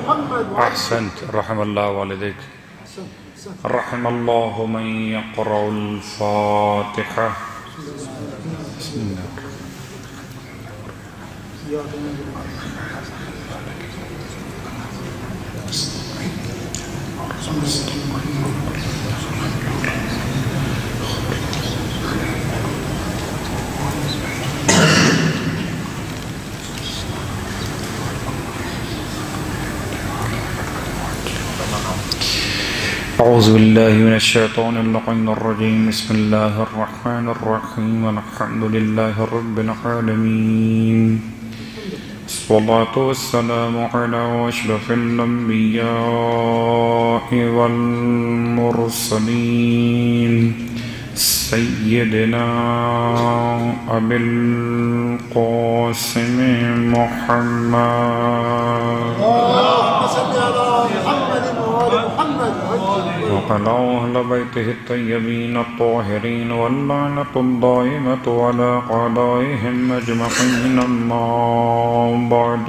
احسنت. رحم اللہ والدیک. رحم اللہ من یقرأ الفاتحہ. بسم اللہ. اعوذ باللہ من الشیطان اللعین الرجیم. بسم اللہ الرحمن الرحیم. الحمد للہ رب العالمین. الصلاة والسلام على أشرف الأنبياء والمرسلين سيدنا أبي القاسم محمد وعلى أهل بيته الطيبين الطاهرين واللعنة الدائمة على أعدائهم أجمعين. أما بعد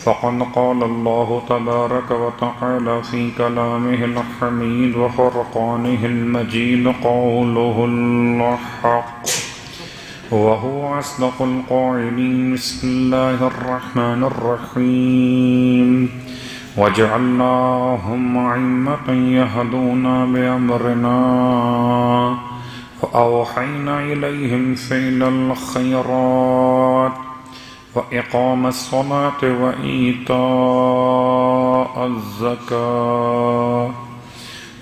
فقد قال الله تبارك وتعالى في كلامه الحميد وفرقانه المجيد قوله الحق وهو أصدق القائلين. بسم الله الرحمن الرحيم. وجعلناهم أئمة يهدون بأمرنا وأوحينا إليهم فعل الخيرات وإقام الصلاة وإيتاء الزكاة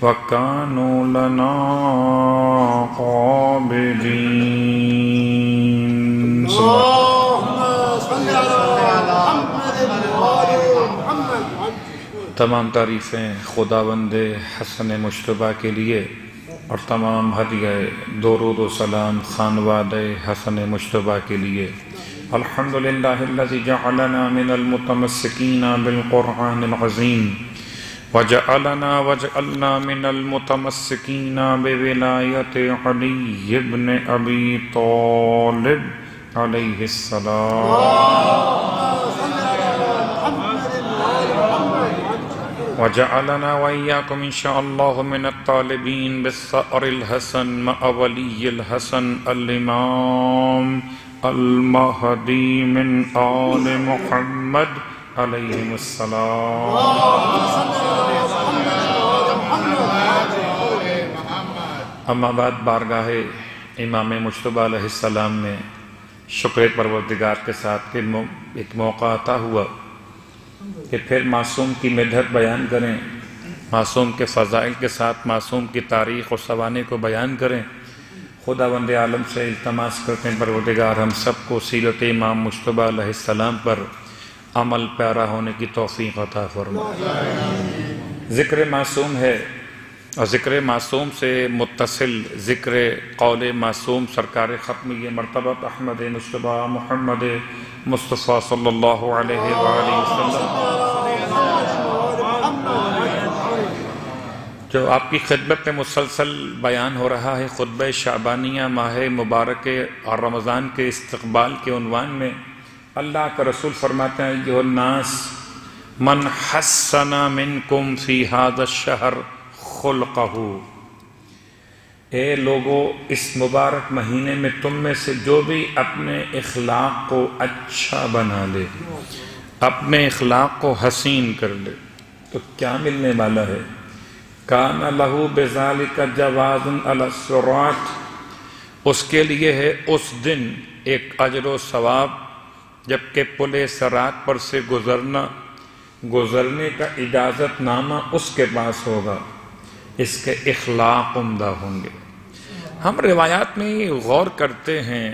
وكانوا لنا عابدين. تمام تعریفیں خداوند حسن مجتبیٰ کے لیے اور تمام ہدیہ درود و سلام خانواد حسن مجتبیٰ کے لیے. الحمدللہ الذی جعلنا من المتمسکین بالقرآن العظیم وجعلنا من المتمسکین بولایت علی بن ابی طالب علیہ السلام. وجعلنا وإياكم إن شاء الله من الطالبين بالثأر الحسن مع ولي الحسن الإمام المهدي من آل محمد عليهم السلام. اما بعد بارگاہ امام مجتبیٰ علیہ السلام میں شکر پروردگار کے ساتھ ایک موقع عطا ہوا کہ پھر معصوم کی مدحت بیان کریں، معصوم کے فضائل کے ساتھ معصوم کی تاریخ اور سوانح کو بیان کریں. خداوند عالم سے التماس کرتے ہیں پروردگار ہم سب کو سیرت امام مجتبیٰ علیہ السلام پر عمل پیرا ہونے کی توفیق عطا فرمائے. ذکر معصوم ہے اور ذکر معصوم سے متصل ذکر قول معصوم سرکار ختم یہ مرتبہ احمد مجتبیٰ محمد مصطفیٰ صلی اللہ علیہ وآلہ وسلم جو آپ کی خدمت میں مسلسل بیان ہو رہا ہے. خطبہ شعبانیہ ماہ مبارک اور رمضان کے استقبال کے عنوان میں اللہ کا رسول فرماتے ہیں ایھا الناس من حسن منکم فی ھذا الشہر خلقہ. اے لوگو اس مبارک مہینے میں تم میں سے جو بھی اپنے اخلاق کو اچھا بنا لے، اپنے اخلاق کو حسین کر لے تو کیا ملنے والا ہے؟ کان لہ بذالک جواز علی الصراط. اس کے لیے ہے اس دن ایک اجر و ثواب جبکہ پل صراط پر سے گزرنے کا اجازت نامہ اس کے پاس ہوگا، اس کے اخلاق عمدہ ہوں گے. ہم روایات میں غور کرتے ہیں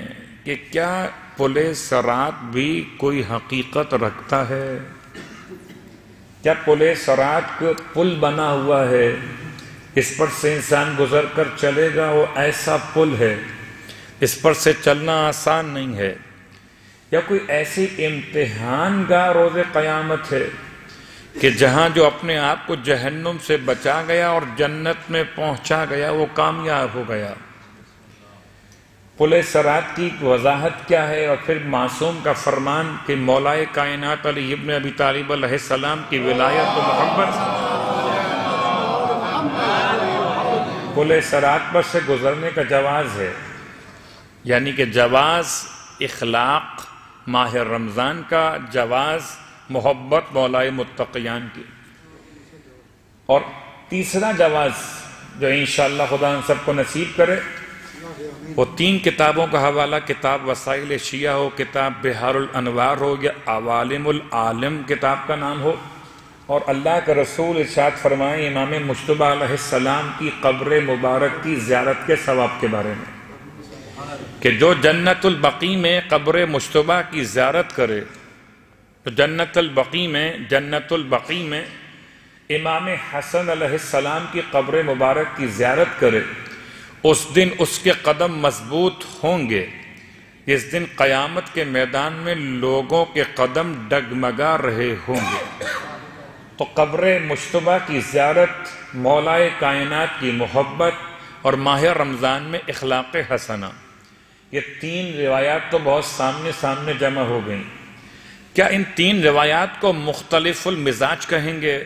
کہ کیا پل صراط بھی کوئی حقیقت رکھتا ہے؟ کیا پل صراط کو پل بنا ہوا ہے، اس پر سے انسان گزر کر چلے گا، وہ ایسا پل ہے، اس پر سے چلنا آسان نہیں ہے؟ یا کوئی ایسی امتحان گاہ روز قیامت ہے کہ جہاں جو اپنے آپ کو جہنم سے بچا گیا اور جنت میں پہنچا گیا وہ کامیاب ہو گیا؟ پل صراط کی وضاحت کیا ہے، اور پھر معصوم کا فرمان کہ مولائے کائنات علی ابن ابی طالب علیہ السلام کی ولایت و محبت، پل صراط پر سے گزرنے کا جواز ہے، یعنی کہ جواز اخلاق ماہ رمضان کا، جواز محبت مولائے متقیان کی۔ اور تیسرا جواز جو انشاءاللہ خدا ہم سب کو نصیب کرے، وہ 3 کتابوں کا حوالہ، کتاب وسائل شیعہ ہو، کتاب بحار الانوار ہو، یا عوالم العالم کتاب کا نام ہو، اور اللہ کا رسول ارشاد فرمائیں امام مجتبیٰ علیہ السلام کی قبر مبارک کی زیارت کے ثواب کے بارے میں، کہ جو جنت البقیع میں قبر مجتبیٰ کی زیارت کرے، تو جنت البقیع میں امام حسن علیہ السلام کی قبر مبارک کی زیارت کرے، اس دن اس کے قدم مضبوط ہوں گے، اس دن قیامت کے میدان میں لوگوں کے قدم ڈگمگا رہے ہوں گے۔ تو قبر مجتبیٰ کی زیارت، مولائے کائنات کی محبت، اور ماہ رمضان میں اخلاق حسنہ، یہ 3 روایات تو بہت سامنے جمع ہو گئیں۔ کیا ان 3 روایات کو مختلف المزاج کہیں گے؟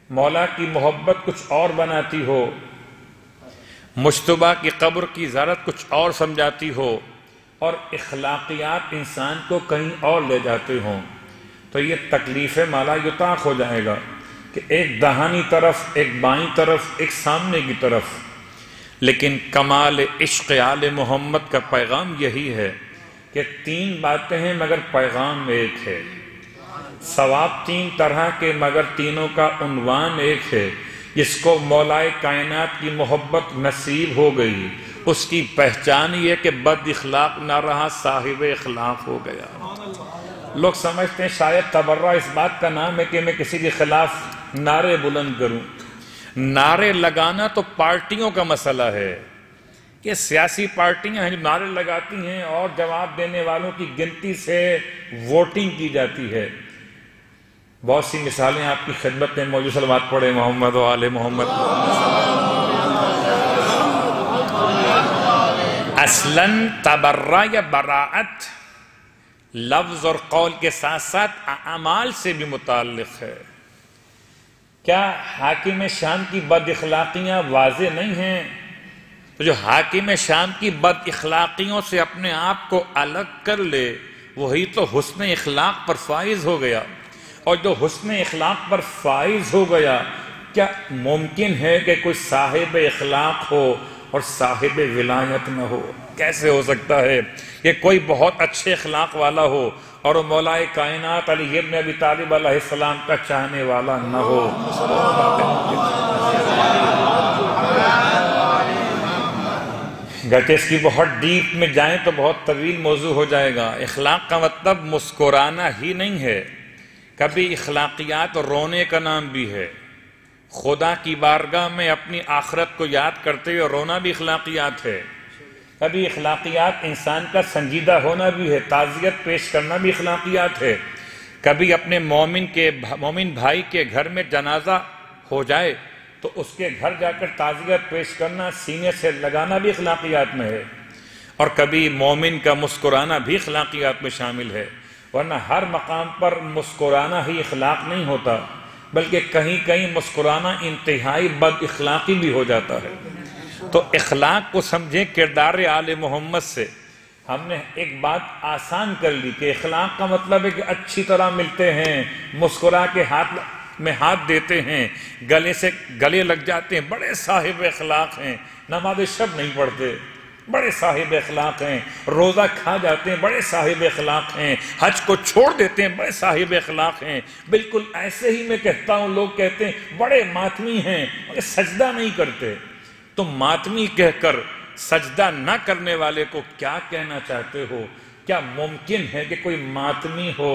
مولا کی محبت کچھ اور بناتی ہو، مجتبیٰ کی قبر کی زیارت کچھ اور سمجھاتی ہو، اور اخلاقیات انسان کو کہیں اور لے جاتے ہوں، تو یہ تکلیف مالا یطاق ہو جائے گا کہ ایک دہانی طرف، ایک بائیں طرف، ایک سامنے کی طرف۔ لیکن کمال عشق آل محمد کا پیغام یہی ہے کہ 3 باتیں ہیں مگر پیغام ایک ہے، ثواب 3 طرح کے مگر تینوں کا عنوان ایک ہے۔ جس کو مولائے کائنات کی محبت نصیب ہو گئی، اس کی پہچان یہ کہ بد اخلاق نہ رہا، صاحب اخلاق ہو گیا۔ لوگ سمجھتے ہیں شاید تبرہ اس بات کا نام ہے کہ میں کسی کے خلاف نعرے بلند کروں۔ نعرے لگانا تو پارٹیوں کا مسئلہ ہے، یہ سیاسی پارٹیاں ہیں جو نعرے لگاتی ہیں اور جواب دینے والوں کی گنتی سے ووٹنگ کی جاتی ہے۔ بہت سی مثالیں آپ کی خدمت میں موجود، صلوات پڑھے محمد و آل محمد۔ اصلاً تبرہ یا براعت لفظ اور قول کے ساتھ ساتھ اعمال سے بھی متعلق ہے۔ کیا حاکم شام کی بد اخلاقیاں واضح نہیں ہیں؟ تو جو حاکم شام کی بد اخلاقیوں سے اپنے آپ کو الگ کر لے، وہی تو حسن اخلاق پر فائز ہو گیا۔ اور جو حسن اخلاق پر فائز ہو گیا، کیا ممکن ہے کہ کوئی صاحب اخلاق ہو اور صاحب ولایت نہ ہو؟ کیسے ہو سکتا ہے کہ کوئی بہت اچھے اخلاق والا ہو اور وہ مولائے کائنات علی ابن ابی طالب علیہ السلام کا چاہنے والا نہ ہو؟ گرچہ اس کی بہت ڈیپ میں جائیں تو بہت طویل موضوع ہو جائے گا۔ اخلاق کا مطلب مسکرانا ہی نہیں ہے، کبھی اخلاقیات رونے کا نام بھی ہے۔ خدا کی بارگاہ میں اپنی آخرت کو یاد کرتے ہوئے رونا بھی اخلاقیات ہے۔ کبھی اخلاقیات انسان کا سنجیدہ ہونا بھی ہے، تعزیت پیش کرنا بھی اخلاقیات ہے۔ کبھی اپنے مومن بھائی کے گھر میں جنازہ ہو جائے تو اس کے گھر جا کر تعزیت پیش کرنا، سینے سے لگانا بھی اخلاقیات میں ہے۔ اور کبھی مومن کا مسکرانا بھی اخلاقیات میں شامل ہے، ورنہ ہر مقام پر مسکرانا ہی اخلاق نہیں ہوتا، بلکہ کہیں کہیں مسکرانا انتہائی بد اخلاقی بھی ہو جاتا ہے۔ تو اخلاق کو سمجھیں کردار آل محمد سے۔ ہم نے ایک بات آسان کر لی کہ اخلاق کا مطلب ہے کہ اچھی طرح ملتے ہیں، مسکرا کے ہاتھ میں ہاتھ دیتے ہیں، گلے سے گلے لگ جاتے ہیں، بڑے صاحب اخلاق ہیں، نماز شب نہیں پڑھتے، بڑے صاحب اخلاق ہیں، روزہ کھا جاتے ہیں، بڑے صاحب اخلاق ہیں، حج کو چھوڑ دیتے ہیں، بڑے صاحب اخلاق ہیں۔ بالکل ایسے ہی میں کہتا ہوں، لوگ کہتے ہیں بڑے ماتمی ہیں، سجدہ نہیں کرتے۔ تو ماتمی کہہ کر سجدہ نہ کرنے والے کو کیا کہنا چاہتے ہو؟ کیا ممکن ہے کہ کوئی ماتمی ہو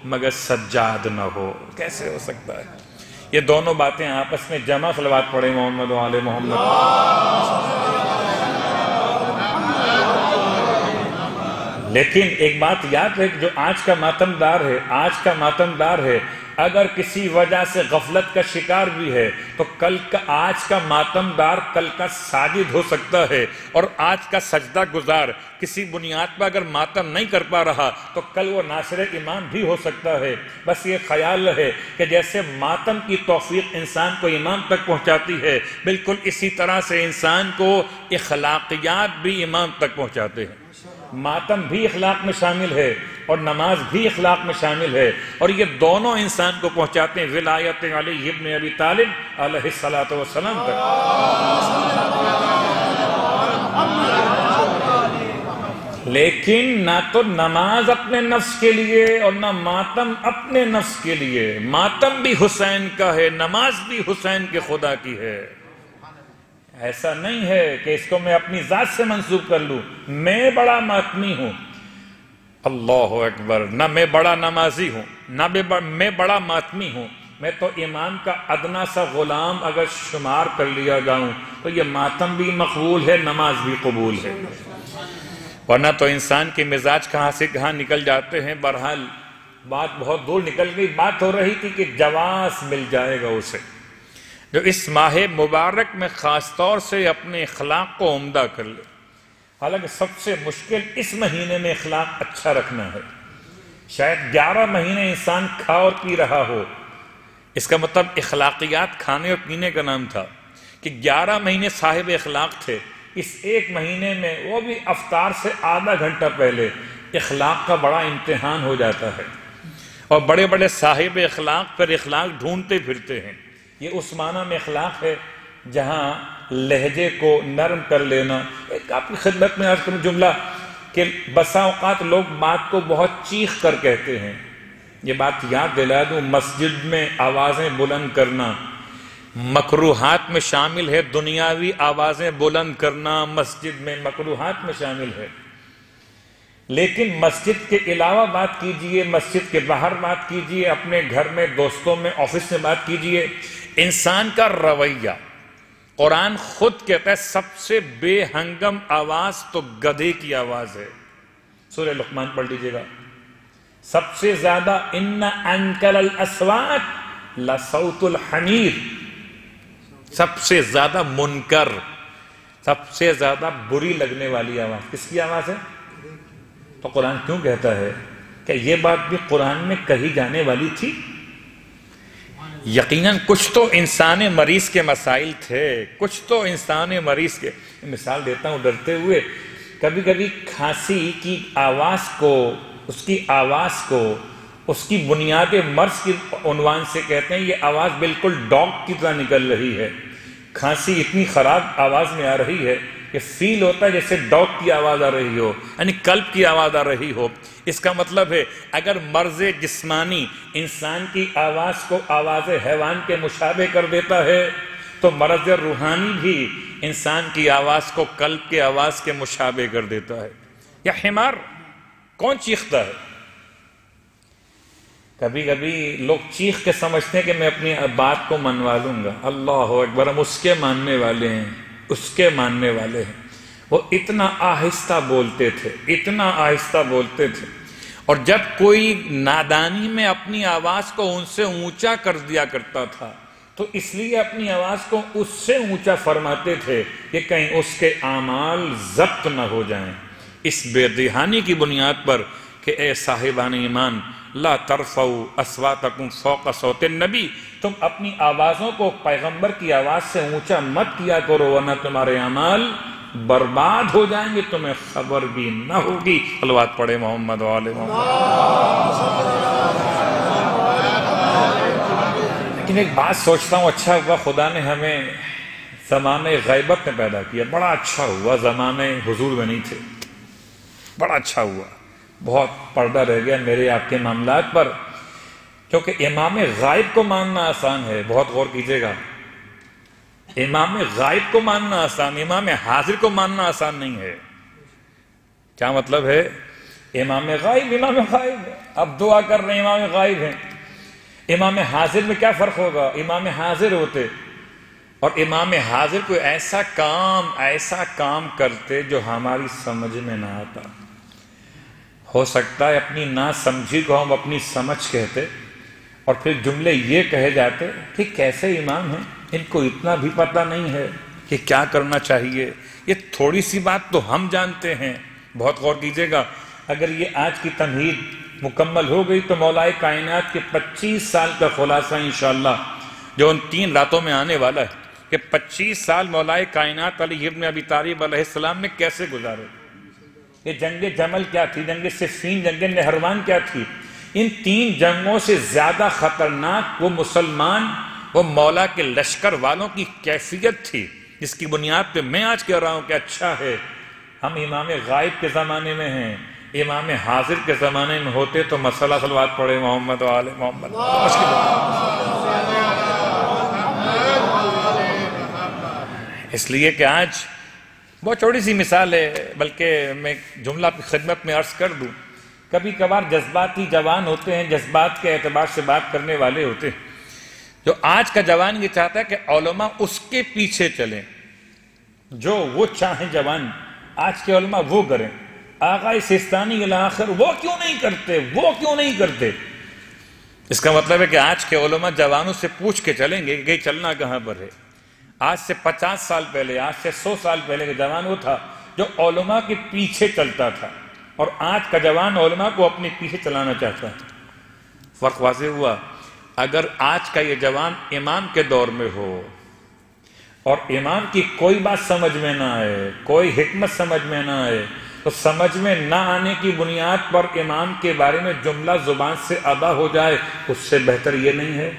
مگر سجاد نہ ہو؟ کیسے ہو سکتا ہے؟ یہ دونوں باتیں آپس میں جمع، صلوات پڑھیں محمد و آل محمد۔ لیکن ایک بات یاد ہے کہ جو آج کا ماتمدار ہے اگر کسی وجہ سے غفلت کا شکار بھی ہے تو آج کا ماتمدار کل کا ساجد ہو سکتا ہے، اور آج کا سجدہ گزار کسی بنیاد پر اگر ماتم نہیں کر پا رہا تو کل وہ ناصر امام بھی ہو سکتا ہے۔ بس یہ خیال ہے کہ جیسے ماتم کی توفیق انسان کو امام تک پہنچاتی ہے، بالکل اسی طرح سے انسان کو اخلاقیات بھی امام تک پہنچاتے ہیں۔ ماتم بھی اخلاق میں شامل ہے اور نماز بھی اخلاق میں شامل ہے، اور یہ دونوں انسان کو پہنچاتے ہیں ولایت علی ابن ابی طالب علیہ السلام تک۔ لیکن نہ تو نماز اپنے نفس کے لیے اور نہ ماتم اپنے نفس کے لیے، ماتم بھی حسین کا ہے، نماز بھی حسین کے خدا کی ہے۔ ایسا نہیں ہے کہ اس کو میں اپنی ذات سے منسوب کر لوں، میں بڑا ماتمی ہوں، اللہ اکبر، نہ میں بڑا نمازی ہوں، نہ میں بڑا ماتمی ہوں، میں تو امام کا ادنا سا غلام اگر شمار کر لیا جاؤں تو یہ ماتم بھی مقبول ہے، نماز بھی قبول ہے، ورنہ تو انسان کے مزاج کہاں سے کہاں نکل جاتے ہیں۔ بہرحال بات بہت دور نکل گئی، بات ہو رہی تھی کہ جواز مل جائے گا اسے جو اس ماہ مبارک میں خاص طور سے اپنے اخلاق کو عمدہ کر لے۔ حالانکہ سب سے مشکل اس مہینے میں اخلاق اچھا رکھنا ہے۔ شاید 11 مہینے انسان کھا اور پی رہا ہو، اس کا مطلب اخلاقیات کھانے اور پینے کا نام تھا، کہ 11 مہینے صاحب اخلاق تھے، اس ایک مہینے میں وہ بھی افطار سے آدھا گھنٹہ پہلے اخلاق کا بڑا امتحان ہو جاتا ہے، اور بڑے بڑے صاحب اخلاق پر اخلاق ڈھونڈتے پھرتے ہیں۔ یہ اس معنی میں اخلاق ہے جہاں لہجے کو نرم کر لینا۔ ایک آپ کی خدمت میں عرض کروں جملہ کہ بسا اوقات لوگ بات کو بہت چیخ کر کہتے ہیں، یہ بات یاد دلا دوں، مسجد میں آوازیں بلند کرنا مکروہات میں شامل ہے، دنیاوی آوازیں بلند کرنا مسجد میں مکروہات میں شامل ہے، لیکن مسجد کے علاوہ بات کیجئے، مسجد کے باہر بات کیجئے، اپنے گھر میں، دوستوں میں، آفس میں بات کیجئے۔ انسان کا رویہ، قرآن خود کہتا ہے سب سے بے ہنگم آواز تو گدھے کی آواز ہے۔ سورہ لقمان پڑھ لیجئے گا، سب سے زیادہ ان انکل الاصوات لصوت الحمیر، سب سے زیادہ منکر، سب سے زیادہ بری لگنے والی آواز کس کی آواز ہے؟ تو قرآن کیوں کہتا ہے کہ یہ بات بھی قرآن میں کہی جانے والی تھی؟ یقیناً کچھ تو انسان مریض کے مسائل تھے، کچھ تو انسان مریض کے، مثال دیتا ہوں ڈرتے ہوئے، کبھی کبھی کھانسی کی آواز کو، اس کی آواز کو، اس کی بنیاد مرض کی عنوان سے کہتے ہیں یہ آواز بالکل ڈاگ کی طرح نکل رہی ہے، کھانسی اتنی خراب آواز میں آ رہی ہے کہ فیل ہوتا ہے جیسے ڈاگ کی آواز آ رہی ہو، یعنی کلب کی آواز آ رہی ہو۔ اس کا مطلب ہے اگر مرض جسمانی انسان کی آواز کو آواز حیوان کے مشابہ کر دیتا ہے تو مرض روحانی بھی انسان کی آواز کو کلب کے آواز کے مشابہ کر دیتا ہے۔ یا حمار کون چیختا ہے؟ کبھی کبھی لوگ چیخ کے سمجھتے ہیں کہ میں اپنی بات کو منوا لوں گا، اللہ اکبر، ہم اس کے ماننے والے ہیں، اس کے ماننے والے ہیں۔ وہ اتنا آہستہ بولتے تھے، اتنا آہستہ بولتے تھے، اور جب کوئی نادانی میں اپنی آواز کو ان سے اونچا کر دیا کرتا تھا تو اس لیے اپنی آواز کو اس سے اونچا فرماتے تھے کہ کہیں اس کے اعمال ضبط نہ ہو جائیں، اس بے دہانی کی بنیاد پر کہ اے صاحبان ایمان لا ترفعوا اصواتکم فوق صوت النبی، تم اپنی آوازوں کو پیغمبر کی آواز سے اونچا مت کیا کرو ورنہ تمہارے اعمال برباد ہو جائیں گے، تمہیں خبر بھی نہ ہوگی۔ صلوات پڑھے محمد و آل محمد۔ لیکن ایک بات سوچتا ہوں، اچھا ہوا خدا نے ہمیں زمانے غیبت میں پیدا کیا، بڑا اچھا ہوا زمانے حضور میں نہیں تھے، بڑا اچھا ہوا، بہت پردہ رہ گیا میرے آپ کے معاملات پر، کیونکہ امام غائب کو ماننا آسان ہے، بہت غور کیجئے گا، امام غائب کو ماننا آسان، امام حاضر کو ماننا آسان نہیں ہے۔ کیا مطلب ہے؟ امام غائب ہے، اب دعا کر رہے ہیں امام غائب ہیں، امام حاضر میں کیا فرق ہوگا؟ امام حاضر ہوتے اور امام حاضر کوئی ایسا کام کرتے جو ہماری سمجھ میں نہ آتا، ہو سکتا ہے اپنی نا سمجھی کو ہم اپنی سمجھ کہتے اور پھر جملے یہ کہے جاتے کہ کیسے امام ہیں، ان کو اتنا بھی پتہ نہیں ہے کہ کیا کرنا چاہیے، یہ تھوڑی سی بات تو ہم جانتے ہیں۔ بہت غور کیجئے گا، اگر یہ آج کی تمہید مکمل ہو گئی تو مولا کائنات کے 25 سال کا خلاصہ انشاءاللہ جو ان 3 راتوں میں آنے والا ہے کہ 25 سال مولا کائنات علی ابن ابی طالب علیہ السلام نے کیسے گزارے۔ یہ جنگ جمل کیا تھی، جنگ صفین، جنگ نہروان کیا تھی، ان 3 جنگوں سے زیادہ خطرناک وہ مسلمان، وہ مولا کے لشکر والوں کی کیفیت تھی جس کی بنیاد پہ میں آج کہہ رہا ہوں کہ اچھا ہے ہم امام غائب کے زمانے میں ہیں، امام حاضر کے زمانے میں ہوتے تو مسئلہ صلوات پڑھے محمد و آل محمد۔ اس لیے کہ آج بہت چھوٹی سی مثال ہے، بلکہ میں جملہ کی خدمت میں عرض کر دوں، کبھی کبھار جذباتی جوان ہوتے ہیں، جذبات کے اعتبار سے بات کرنے والے ہوتے ہیں، جو آج کا جوان یہ چاہتا ہے کہ علماء اس کے پیچھے چلیں، جو وہ چاہیں جوان آج کے علماء وہ کریں، آغا سیستانی الاخر وہ کیوں نہیں کرتے، وہ کیوں نہیں کرتے۔ اس کا مطلب ہے کہ آج کے علماء جوانوں سے پوچھ کے چلیں گے کہ چلنا کہاں پر ہے۔ آج سے 50 سال پہلے، آج سے 100 سال پہلے کا جوان وہ تھا جو علماء کے پیچھے چلتا تھا، اور آج کا جوان علماء کو اپنے پیچھے چلانا چاہتا ہے۔ فرق واضح ہوا۔ اگر آج کا یہ جوان امام کے دور میں ہو اور امام کی کوئی بات سمجھ میں نہ آئے، کوئی حکمت سمجھ میں نہ آئے، تو سمجھ میں نہ آنے کی بنیاد پر امام کے بارے میں جملہ زبان سے ادا ہو جائے، اس سے بہتر یہ نہیں ہے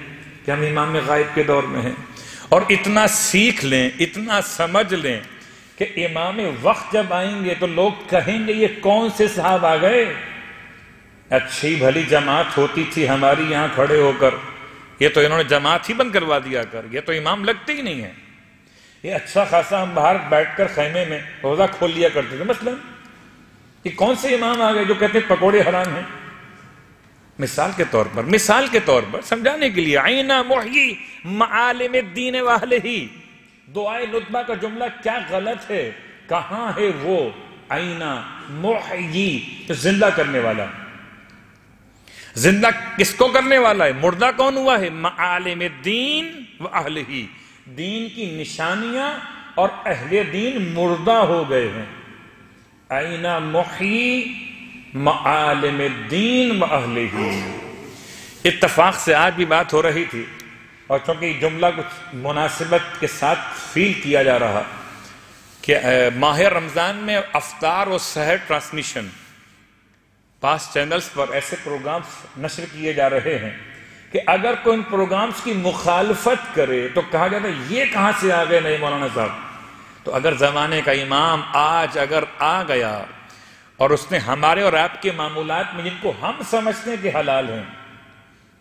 کہ ہم امام غائب کے دور میں ہیں اور اتنا سیکھ لیں، اتنا سمجھ لیں کہ امام وقت جب آئیں گے تو لوگ کہیں گے یہ کون سے صاحب آ گئے، اچھی بھلی جماعت ہوتی تھی ہماری یہاں کھڑے ہو کر، یہ تو انہوں نے جماعت ہی بند کروا دیا کر، یہ تو امام لگتے ہی نہیں ہیں۔ یہ اچھا خاصا ہم باہر بیٹھ کر خیمے میں روزہ کھول لیا کرتے تھے، مثلا یہ کون سے امام آ گئے جو کہتے ہیں پکوڑے حرام ہیں۔ مثال کے طور پر سمجھانے کے لیے عینا محیی معالم الدین واہلہی، دعائے ندبہ کا جملہ کیا غلط ہے، کہاں ہے وہ عینا محیی، زندہ کرنے والا۔ زندہ کس کو کرنے والا ہے، مردہ کون ہوا ہے، معالم الدین واہلہی، دین کی نشانیاں اور اہل دین مردہ ہو گئے ہیں۔ عینا محیی معالم الدین واہلہی۔ اتفاق سے آج بھی بات ہو رہی تھی، اور چونکہ یہ جملہ کچھ مناسبت کے ساتھ فیل کیا جا رہا کہ ماہ رمضان میں افطار و سحر ٹرانسمیشن پاس چینلز پر ایسے پروگرامز نشر کیے جا رہے ہیں کہ اگر کوئی ان پروگرامز کی مخالفت کرے تو کہا جاتا ہے یہ کہاں سے آ گئے نئے مولانا صاحب۔ تو اگر زمانے کا امام آج اگر آ گیا اور اس نے ہمارے اور آپ کے معمولات میں جن کو ہم سمجھتے ہیں کہ حلال ہیں،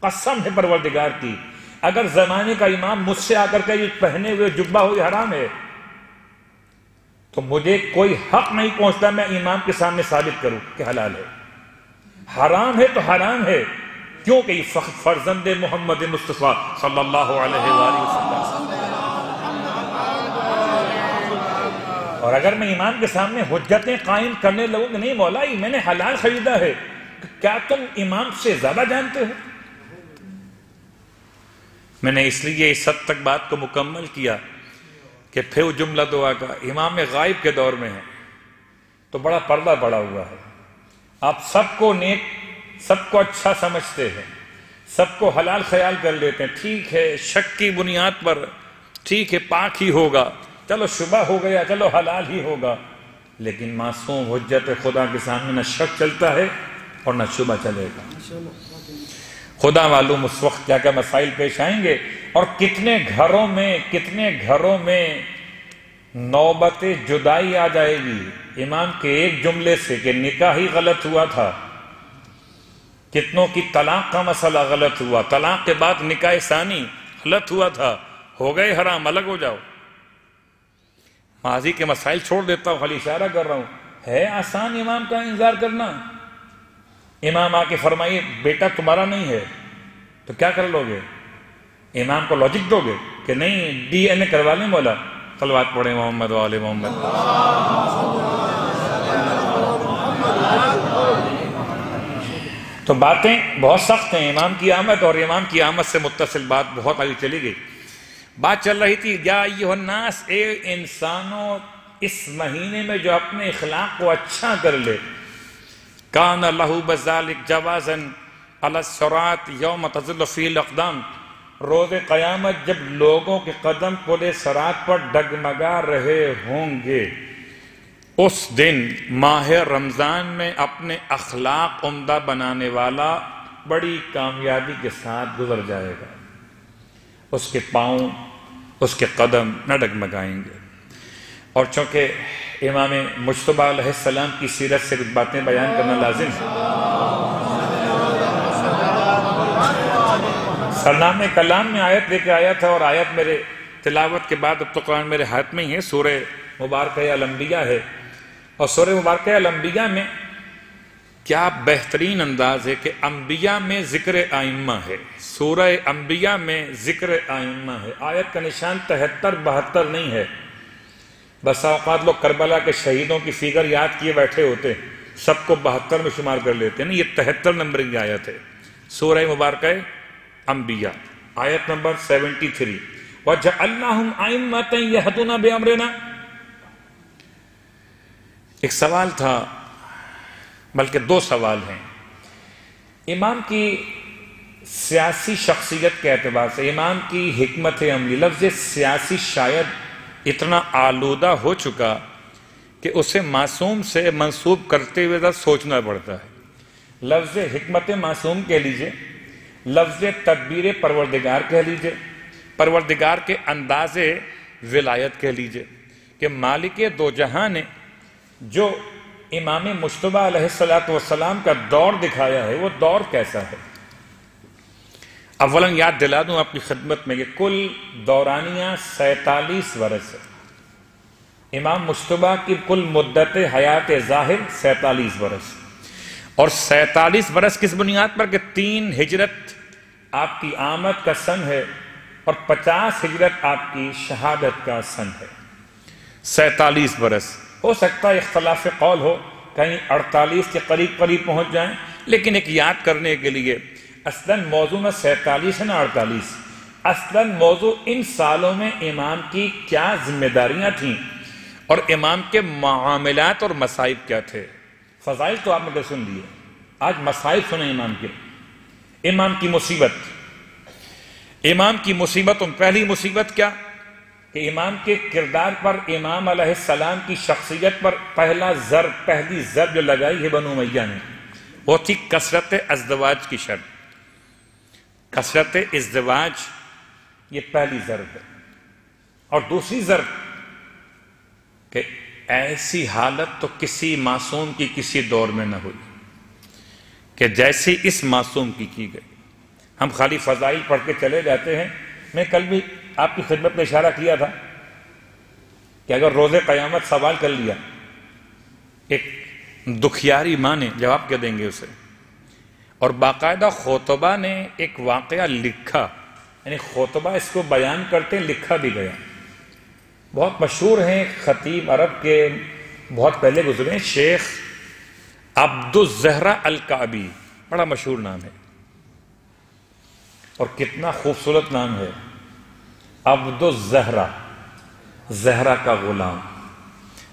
قسم ہے پروردگار کی، اگر زمانے کا امام مجھ سے آ کر کے یہ پہنے ہوئے جبہ ہو یہ حرام ہے تو مجھے کوئی حق نہیں پہنچتا میں امام کے سامنے ثابت کروں کہ حلال ہے۔ حرام ہے تو حرام ہے، کیونکہ یہ فرزند محمد مصطفیٰ صلی اللہ علیہ وآلہ وسلم۔ اور اگر میں امام کے سامنے حجتیں قائم کرنے لگوں کہ نہیں مولا میں نے حلال خریدا ہے، کیا تم امام سے زیادہ جانتے ہو؟ میں نے اس لیے اس حد تک بات کو مکمل کیا کہ پھر وہ جملہ دعا کا امام غائب کے دور میں ہے تو بڑا پردہ پڑا ہوا ہے، آپ سب کو نیک، سب کو اچھا سمجھتے ہیں، سب کو حلال خیال کر لیتے ہیں، ٹھیک ہے شک کی بنیاد پر، ٹھیک ہے پاک ہی ہوگا، چلو شبہ ہو گیا، چلو حلال ہی ہوگا، لیکن معصوم حجت خدا کے سامنے نہ شک چلتا ہے اور نہ شبہ چلے گا۔ خدا معلوم اس وقت کیا کیا مسائل پیش آئیں گے، اور کتنے گھروں میں نوبت جدائی آ جائے گی امام کے ایک جملے سے کہ نکاح ہی غلط ہوا تھا، کتنوں کی طلاق کا مسئلہ غلط ہوا، طلاق کے بعد نکاح ثانی غلط ہوا تھا، ہو گئے حرام، الگ ہو جاؤ۔ ماضی کے مسائل چھوڑ دیتا ہوں، خالی اشارہ کر رہا ہوں، ہے آسان امام کا انتظار کرنا؟ امام آ کے فرمائیے بیٹا تمہارا نہیں ہے تو کیا کر لو گے؟ امام کو لاجک دو گے کہ نہیں ڈی این اے کروا لیں مولا؟ صلوات پڑھیں محمد و آل محمد۔ تو باتیں بہت سخت ہیں، امام کی آمد، اور امام کی آمد سے متصل بات بہت آگے چلی گئی۔ بات چل رہی تھی یا ایھا الناس، اے انسانوں، اس مہینے میں جو اپنے اخلاق کو اچھا کر لے، کان لہ بذالک جوازا علی الصراط یوم تزل فیہ الاقدام، روز قیامت جب لوگوں کے قدم پل صراط پر ڈگمگا رہے ہوں گے، اس دن ماہ رمضان میں اپنے اخلاق عمدہ بنانے والا بڑی کامیابی کے ساتھ گزر جائے گا، اس کے پاؤں، اس کے قدم نہ ڈگمگائیں گے۔ اور چونکہ امام مجتبیٰ علیہ السلام کی سیرت سے کچھ باتیں بیان کرنا لازم ہے، سرنامہ کلام میں آیت لے کے آیا تھا، اور آیت میرے تلاوت کے بعد اب تو قرآن میرے ہاتھ میں ہی ہے، سورہ مبارکہ الانبیاء ہے، اور سورہ مبارکہ الانبیاء میں کیا بہترین انداز ہے کہ انبیاء میں ذکر ائمہ ہے، سورہ انبیاء میں ذکر ائمہ ہے۔ آیت کا نشان 73-72 نہیں ہے، بس اوقات لوگ کربلا کے شہیدوں کی فگر یاد کیے بیٹھے ہوتے ہیں، سب کو 72 میں شمار کر لیتے ہیں، نہیں، یہ 73 نمبر کی آیت ہے، سورہ مبارکہ انبیاء، آیت نمبر 73۔ وَجَعَلْنَاهُمْ أَئِمَّةً يَهْدُونَ بِأَمْرِنَا۔ ایک سوال تھا، بلکہ دو سوال ہیں، امام کی سیاسی شخصیت کے اعتبار سے، امام کی حکمت عملی، لفظ سیاسی شاید اتنا آلودہ ہو چکا کہ اسے معصوم سے منسوب کرتے ہوئے ذرا سوچنا پڑتا ہے۔ لفظ حکمت معصوم کہہ لیجئے، لفظ تدبیر پروردگار کہہ لیجئے، پروردگار کے انداز ولایت کہہ لیجئے، کہ مالک دو جہاں نے جو امام مجتبیٰ علیہ السلام کا دور دکھایا ہے، وہ دور کیسا ہے؟ اولاً یاد دلا دوں آپ کی خدمت میں کہ کل دورانیہ 47 برس ہے، امام مجتبیٰ کی کل مدت حیات ظاہر 47 برس، اور 47 برس کس بنیاد پر کہ 3 ہجرت آپ کی آمد کا سن ہے، اور 50 ہجرت آپ کی شہادت کا سن ہے۔ 47 برس، ہو سکتا ہے اختلاف قول ہو، کہیں 48 کے قریب پہنچ جائیں، لیکن ایک یاد کرنے کے لیے اصلاً موضوع میں 47 ہے نا 48، اصلاً موضوع ان سالوں میں امام کی کیا ذمہ داریاں تھیں، اور امام کے معاملات اور مصائب کیا تھے۔ فضائل تو آپ نے سن لیے، آج مصائب سنیں امام کے، امام کی مصیبت، امام کی مصیبت، پہلی مصیبت کیا کہ امام کے کردار پر، امام علیہ السلام کی شخصیت پر پہلی ضرب جو لگائی ہے بنو امیہ نے، وہ تھی کثرت ازدواج کی شرط۔ کثرت ازدواج یہ پہلی ضرب ہے، اور دوسری ضرب کہ ایسی حالت تو کسی معصوم کی کسی دور میں نہ ہوئی کہ جیسی اس معصوم کی گئی۔ ہم خالی فضائل پڑھ کے چلے جاتے ہیں، میں کل بھی آپ کی خدمت میں اشارہ کیا تھا کہ اگر روز قیامت سوال کر لیا، ایک دکھیاری ماں نے جواب کیا دیں گے اسے، اور باقاعدہ خوطبہ نے ایک واقعہ لکھا، یعنی خوطبہ اس کو بیان کرتے لکھا بھی گیا، بہت مشہور ہیں، خطیب عرب کے بہت پہلے گزرے، شیخ عبدالزہرہ الکعبی، بڑا مشہور نام ہے، اور کتنا خوبصورت نام ہے، عبدالزہرہ، زہرہ کا غلام۔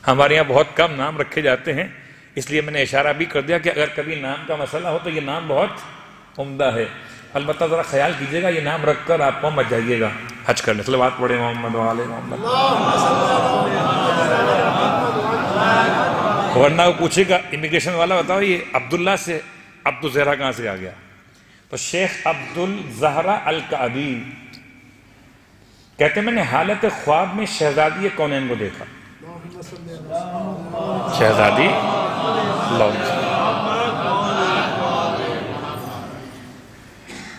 ہمارے یہاں بہت کم نام رکھے جاتے ہیں، اس لیے میں نے اشارہ بھی کر دیا کہ اگر کبھی نام کا مسئلہ ہو تو یہ نام بہت عمدہ ہے، البتہ ذرا خیال کیجئے گا یہ نام رکھ کر آپ کو مت جائیے گا حج کرنے۔ صلوات پڑھیں محمد و آل محمد، ورنہ وہ پوچھے گا امیگریشن والا، بتاؤ یہ عبداللہ سے عبدالزہرہ کہاں سے آ گیا؟ تو شیخ عبدالزہرہ الکعبی کہتے ہیں میں نے حالت خواب میں شہزادی کونین کو دیکھا، شہزادی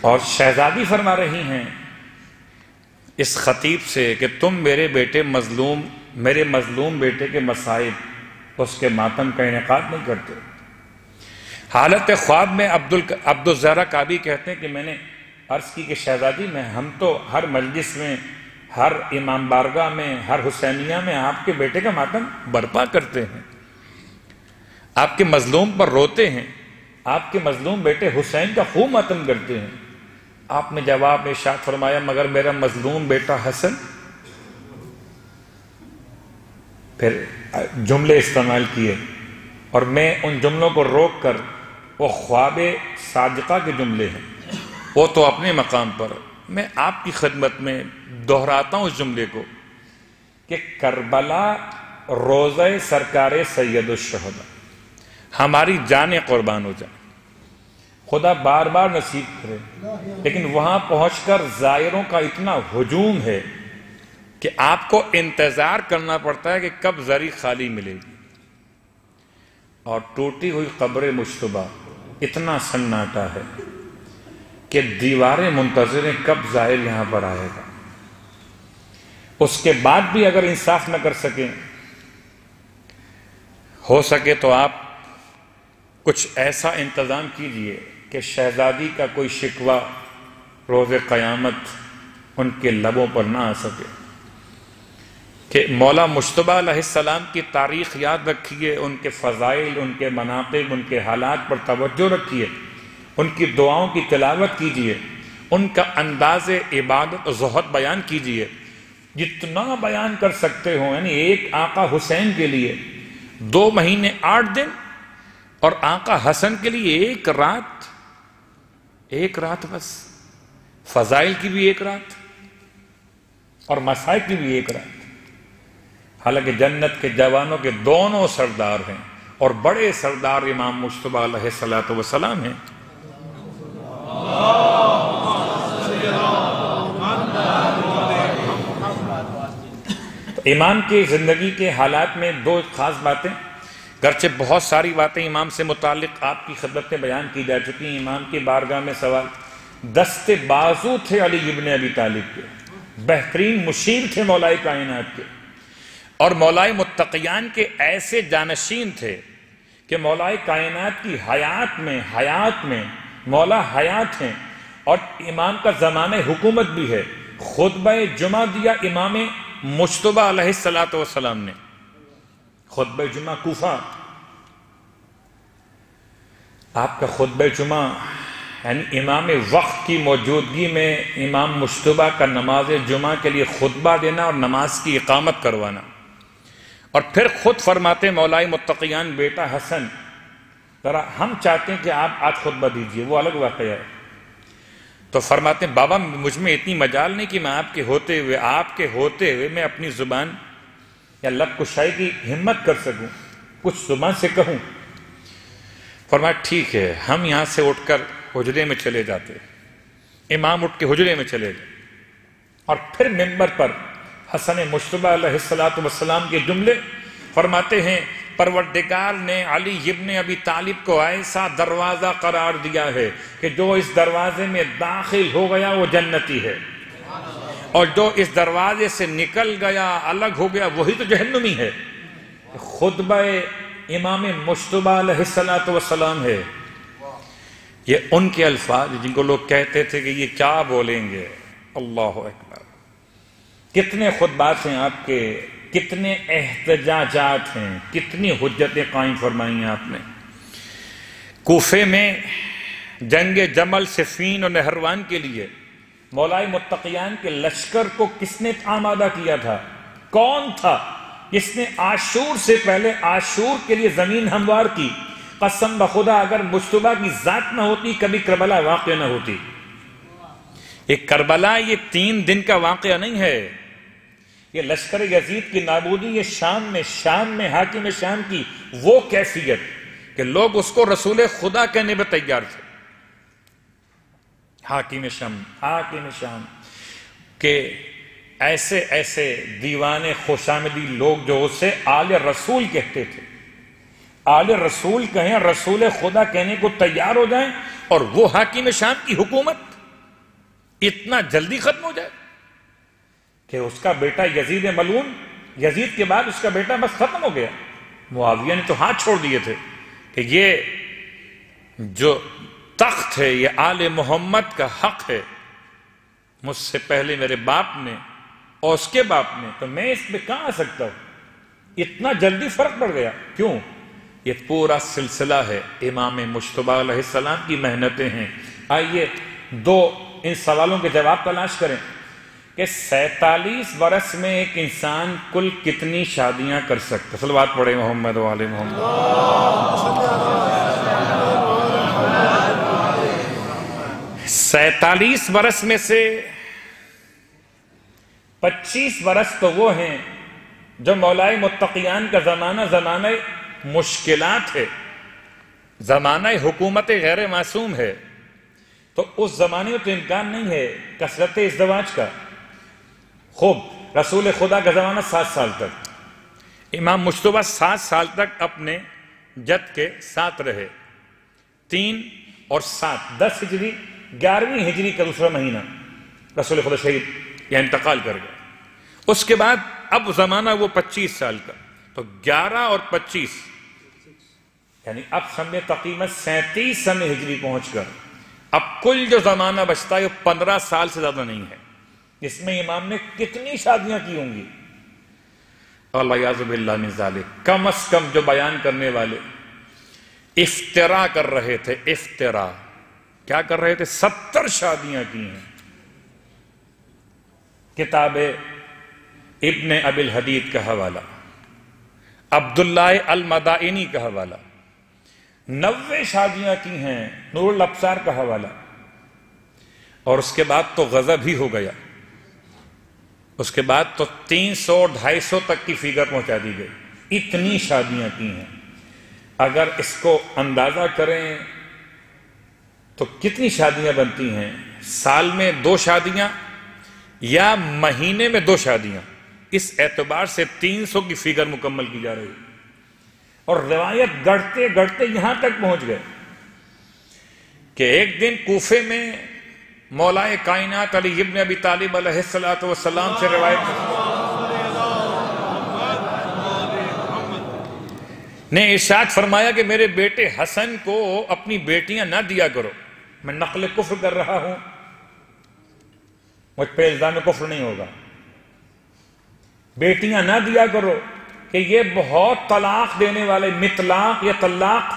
اور شہزادی فرما رہی ہیں اس خطیب سے کہ تم میرے مظلوم بیٹے کے مصائب، اس کے ماتم کا انعقاد نہیں کرتے۔ حالت خواب میں عبدالزہرہ کعبی کہتے ہیں کہ میں نے عرض کی کہ شہزادی ہم تو ہر مجلس میں، ہر امام بارگاہ میں، ہر حسینیہ میں آپ کے بیٹے کا ماتم برپا کرتے ہیں، آپ کے مظلوم پر روتے ہیں، آپ کے مظلوم بیٹے حسین کا خوب ماتم کرتے ہیں. آپ نے جواب میں ارشاد فرمایا مگر میرا مظلوم بیٹا حسن. پھر جملے استعمال کیے اور میں ان جملوں کو روک کر، وہ خواب صادقہ کے جملے ہیں، وہ تو اپنے مقام پر، میں آپ کی خدمت میں دہراتا ہوں اس جملے کو کہ کربلا روزہ سرکار سید الشہداء، ہماری جانیں قربان ہو جائیں، خدا بار بار نصیب کرے. لیکن وہاں پہنچ کر زائروں کا اتنا ہجوم ہے کہ آپ کو انتظار کرنا پڑتا ہے کہ کب زری خالی ملے گی. اور ٹوٹی ہوئی قبر مشتبہ اتنا سناٹا ہے کہ دیواریں منتظر ہیں کب زائر یہاں پر آئے گا. اس کے بعد بھی اگر انصاف نہ کر سکیں، ہو سکے تو آپ کچھ ایسا انتظام کیجئے کہ شہزادی کا کوئی شکوہ روز قیامت ان کے لبوں پر نہ آ سکے. کہ مولا مجتبی علیہ السلام کی تاریخ یاد رکھیے، ان کے فضائل، ان کے مناقب، ان کے حالات پر توجہ رکھیے، ان کی دعاؤں کی تلاوت کیجئے، ان کا انداز عبادت و زہد بیان کیجئے، جتنا بیان کر سکتے ہوں. یعنی ایک آقا حسین کے لیے 2 مہینے 8 دن اور آقا حسن کے لیے ایک رات بس. فضائل کی بھی ایک رات اور مسائل کی بھی ایک رات. حالانکہ جنت کے جوانوں کے دونوں سردار ہیں اور بڑے سردار امام مجتبی علیہ السلام ہیں. تو امام کی زندگی کے حالات میں 2 خاص باتیں، گرچہ بہت ساری باتیں امام سے متعلق آپ کی خدمت میں بیان کی جا چکی ہیں. امام کی بارگاہ میں سوال، دست بازو تھے علی ابن ابی طالب کے، بہترین مشیر تھے مولائے کائنات کے، اور مولائے متقیان کے ایسے جانشین تھے کہ مولائے کائنات کی حیات میں مولا حیات ہیں. اور امام کا زمانہ حکومت بھی ہے. خطبہ جمعہ دیا امام مجتبی علیہ السلام نے، خطبہ جمعہ کوفہ. آپ کا خطبہ جمعہ یعنی امام وقت کی موجودگی میں امام مجتبی کا نماز جمعہ کے لیے خطبہ دینا اور نماز کی اقامت کروانا. اور پھر خود فرماتے مولائے متقیان بیٹا حسن، ذرا ہم چاہتے ہیں کہ آپ آج خطبہ دیجئے، وہ الگ واقعہ ہے. تو فرماتے ہیں بابا مجھ میں اتنی مجال نہیں کہ میں آپ کے ہوتے ہوئے میں اپنی زبان یا لب کشائی کی ہمت کر سکوں، کچھ زبان سے کہوں. فرمایا ٹھیک ہے، ہم یہاں سے اٹھ کر حجرے میں چلے جاتے. امام اٹھ کے حجرے میں چلے گئے اور پھر منبر پر حسن مجتبی علیہ السلام کے جملے فرماتے ہیں پروردگار نے علی ابن ابی طالب کو ایسا دروازہ قرار دیا ہے کہ جو اس دروازے میں داخل ہو گیا وہ جنتی ہے، اور جو اس دروازے سے نکل گیا الگ ہو گیا وہی تو جہنمی ہے. خطبہ امام مجتبی علیہ السلام ہے. یہ ان کے الفاظ جن کو لوگ کہتے تھے کہ یہ کیا بولیں گے. اللہ اکبر. کتنے خطبات ہیں آپ کے، کتنے احتجاجات ہیں، کتنی حجتیں قائم فرمائی ہیں آپ نے. کوفے میں جنگ جمل، صفین اور نہروان کے لیے مولائے متقیان کے لشکر کو کس نے آمادہ کیا تھا؟ کون تھا جس نے عاشور سے پہلے عاشور کے لیے زمین ہموار کی؟ قسم بخدا اگر مجتبی کی ذات نہ ہوتی کبھی کربلا واقع نہ ہوتی. یہ کربلا یہ 3 دن کا واقعہ نہیں ہے. یہ لشکر یزید کی نابودی، یہ شام میں حاکم شام کی وہ کیفیت کہ لوگ اس کو رسول خدا کہنے پہ تیار تھے. حاکم شام کہ ایسے دیوان خوشامدی لوگ جو اسے آل رسول کہتے تھے. آل رسول کہیں، رسول خدا کہنے کو تیار ہو جائیں، اور وہ حاکم شام کی حکومت اتنا جلدی ختم ہو جائے کہ اس کا بیٹا یزید ملعون، یزید کے بعد اس کا بیٹا بس ختم ہو گیا. معاویہ نے تو ہاتھ چھوڑ دیے تھے کہ یہ جو تخت ہے یہ آل محمد کا حق ہے، مجھ سے پہلے میرے باپ نے اور اس کے باپ نے، تو میں اس میں کہاں آ سکتا ہوں. اتنا جلدی فرق پڑ گیا. کیوں؟ یہ پورا سلسلہ ہے امام مجتبی علیہ السلام کی محنتیں ہیں۔ آئیے دو ان سوالوں کے جواب تلاش کریں کہ 47 برس میں ایک انسان کل کتنی شادیاں کر سکتا؟ صلوات پڑھیں محمد و آل محمد۔ 47 برس میں سے 25 برس تو وہ ہیں جو مولائے متقیان کا زمانہ مشکلات ہے، زمانہ حکومت غیر معصوم ہے، تو اس زمانے میں تو امکان نہیں ہے کثرت ازدواج کا۔ خوب رسول خدا کا زمانہ 7 سال تک، امام مجتبی 7 سال تک اپنے جد کے ساتھ رہے، 3 اور 7 10 ہجری 11ویں ہجری کا دوسرا مہینہ رسول خدا شہید یا انتقال کر گئے۔ اس کے بعد اب زمانہ وہ 25 سال کا، تو 11 اور 25 یعنی اب سمجھے تقریباً 37 سن ہجری پہنچ کر اب کل جو زمانہ بچتا ہے وہ 15 سال سے زیادہ نہیں ہے۔ اس میں امام نے کتنی شادیاں کی ہوں گی؟ والعیاذ باللہ من ذالک۔ کم از کم جو بیان کرنے والے افترا کر رہے تھے، افترا کیا کر رہے تھے؟ 70 شادیاں کی ہیں۔ کتاب ابن ابی الحدید کا حوالہ، عبداللہ المدائنی کا حوالہ، 90 شادیاں کی ہیں، نور الابصار کا حوالہ۔ اور اس کے بعد تو غضب ہی ہو گیا، اس کے بعد تو 300 250 تک کی فگر پہنچا دی گئی، اتنی شادیاں کی ہیں۔ اگر اس کو اندازہ کریں تو کتنی شادیاں بنتی ہیں؟ سال میں 2 شادیاں یا مہینے میں 2 شادیاں، اس اعتبار سے 300 کی فگر مکمل کی جا رہی ہے۔ اور روایت گڑھتے گڑھتے یہاں تک پہنچ گئے کہ ایک دن کوفے میں مولائے کائنات علی ابن ابی طالب علیہ السلام سے روایت نے ارشاد فرمایا کہ میرے بیٹے حسن کو اپنی بیٹیاں نہ دیا کرو، میں نقل کفر کر رہا ہوں، مجھ پہ الزام کفر نہیں ہوگا، بیٹیاں نہ دیا کرو کہ یہ بہت طلاق دینے والے، مطلاق یا طلاق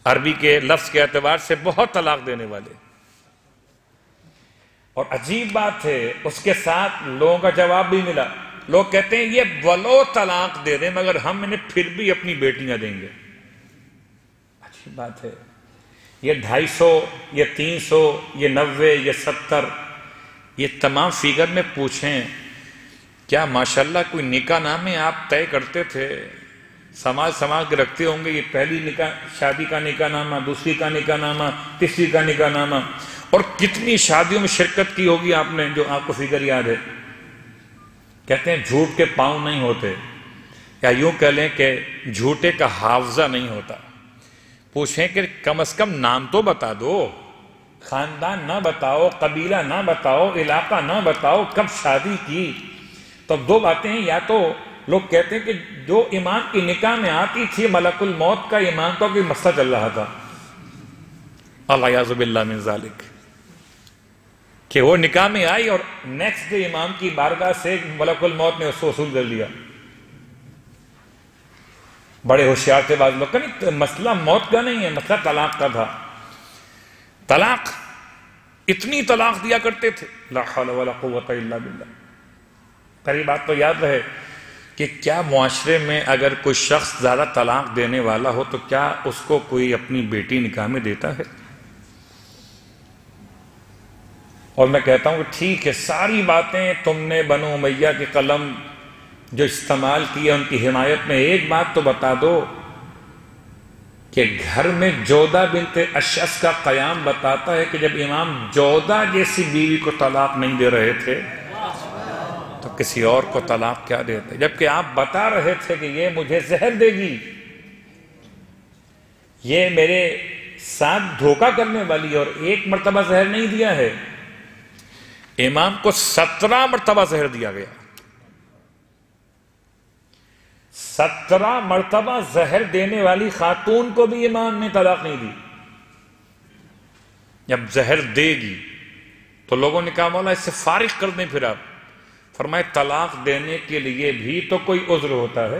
عربی کے لفظ کے اعتبار سے بہت طلاق دینے والے۔ اور عجیب بات ہے اس کے ساتھ لوگوں کا جواب بھی ملا، لوگ کہتے ہیں یہ ولو طلاق دے دیں مگر ہم انہیں پھر بھی اپنی بیٹیاں دیں گے۔ عجیب بات ہے، یہ 250 یہ 300 یہ 90 یہ 70 یہ تمام فگر میں پوچھیں کیا ماشاءاللہ کوئی نکاح نامے آپ طے کرتے تھے؟ سماج کے رکھتے ہوں گے، یہ پہلی شادی کا نکاح نامہ، دوسری کا نکاح نامہ، تیسری کا نکاح نامہ، اور کتنی شادیوں میں شرکت کی ہوگی آپ نے جو آپ کو فگر یاد ہے۔ کہتے ہیں جھوٹ کے پاؤں نہیں ہوتے، یا یوں کہہ لیں کہ جھوٹے کا حافظہ نہیں ہوتا۔ پوچھیں کہ کم از کم نام تو بتا دو، خاندان نہ بتاؤ، قبیلہ نہ بتاؤ، علاقہ نہ بتاؤ، کب شادی کی۔ تو 2 باتیں ہیں، یا تو لوگ کہتے ہیں کہ جو امام کی نکاح میں آتی تھی ملک الموت کا امام کا کوئی مسئلہ چل رہا تھا، العیاذ باللہ من ذالک، کہ وہ نکاح میں آئی اور نیکسٹ ڈے امام کی بارگاہ سے ملک الموت نے اس کو وصول کر لیا۔ بڑے ہوشیار تھے بعض لوگ، کہ مسئلہ موت کا نہیں ہے، مسئلہ طلاق کا تھا۔ طلاق، اتنی طلاق دیا کرتے تھے، لا حول ولا قوت الا باللہ۔ پہلی بات تو یاد رہے کہ کیا معاشرے میں اگر کوئی شخص زیادہ طلاق دینے والا ہو تو کیا اس کو کوئی اپنی بیٹی نکاح میں دیتا ہے؟ اور میں کہتا ہوں کہ ٹھیک ہے، ساری باتیں تم نے بنو امیہ کے قلم جو استعمال کیے ان کی حمایت میں، ایک بات تو بتا دو کہ گھر میں جودہ بنت اشعث کا قیام بتاتا ہے کہ جب امام جودہ جیسی بیوی کو طلاق نہیں دے رہے تھے تو کسی اور کو طلاق کیا دیتے، جبکہ آپ بتا رہے تھے کہ یہ مجھے زہر دے گی، یہ میرے ساتھ دھوکہ کرنے والی، اور 1 مرتبہ زہر نہیں دیا ہے، امام کو 17 مرتبہ زہر دیا گیا۔ 17 مرتبہ زہر دینے والی خاتون کو بھی امام نے طلاق نہیں دی۔ جب زہر دے گی تو لوگوں نے کہا مولا اس سے فارغ کر دیں، پھر آپ فرمائے طلاق دینے کے لیے بھی تو کوئی عذر ہوتا ہے۔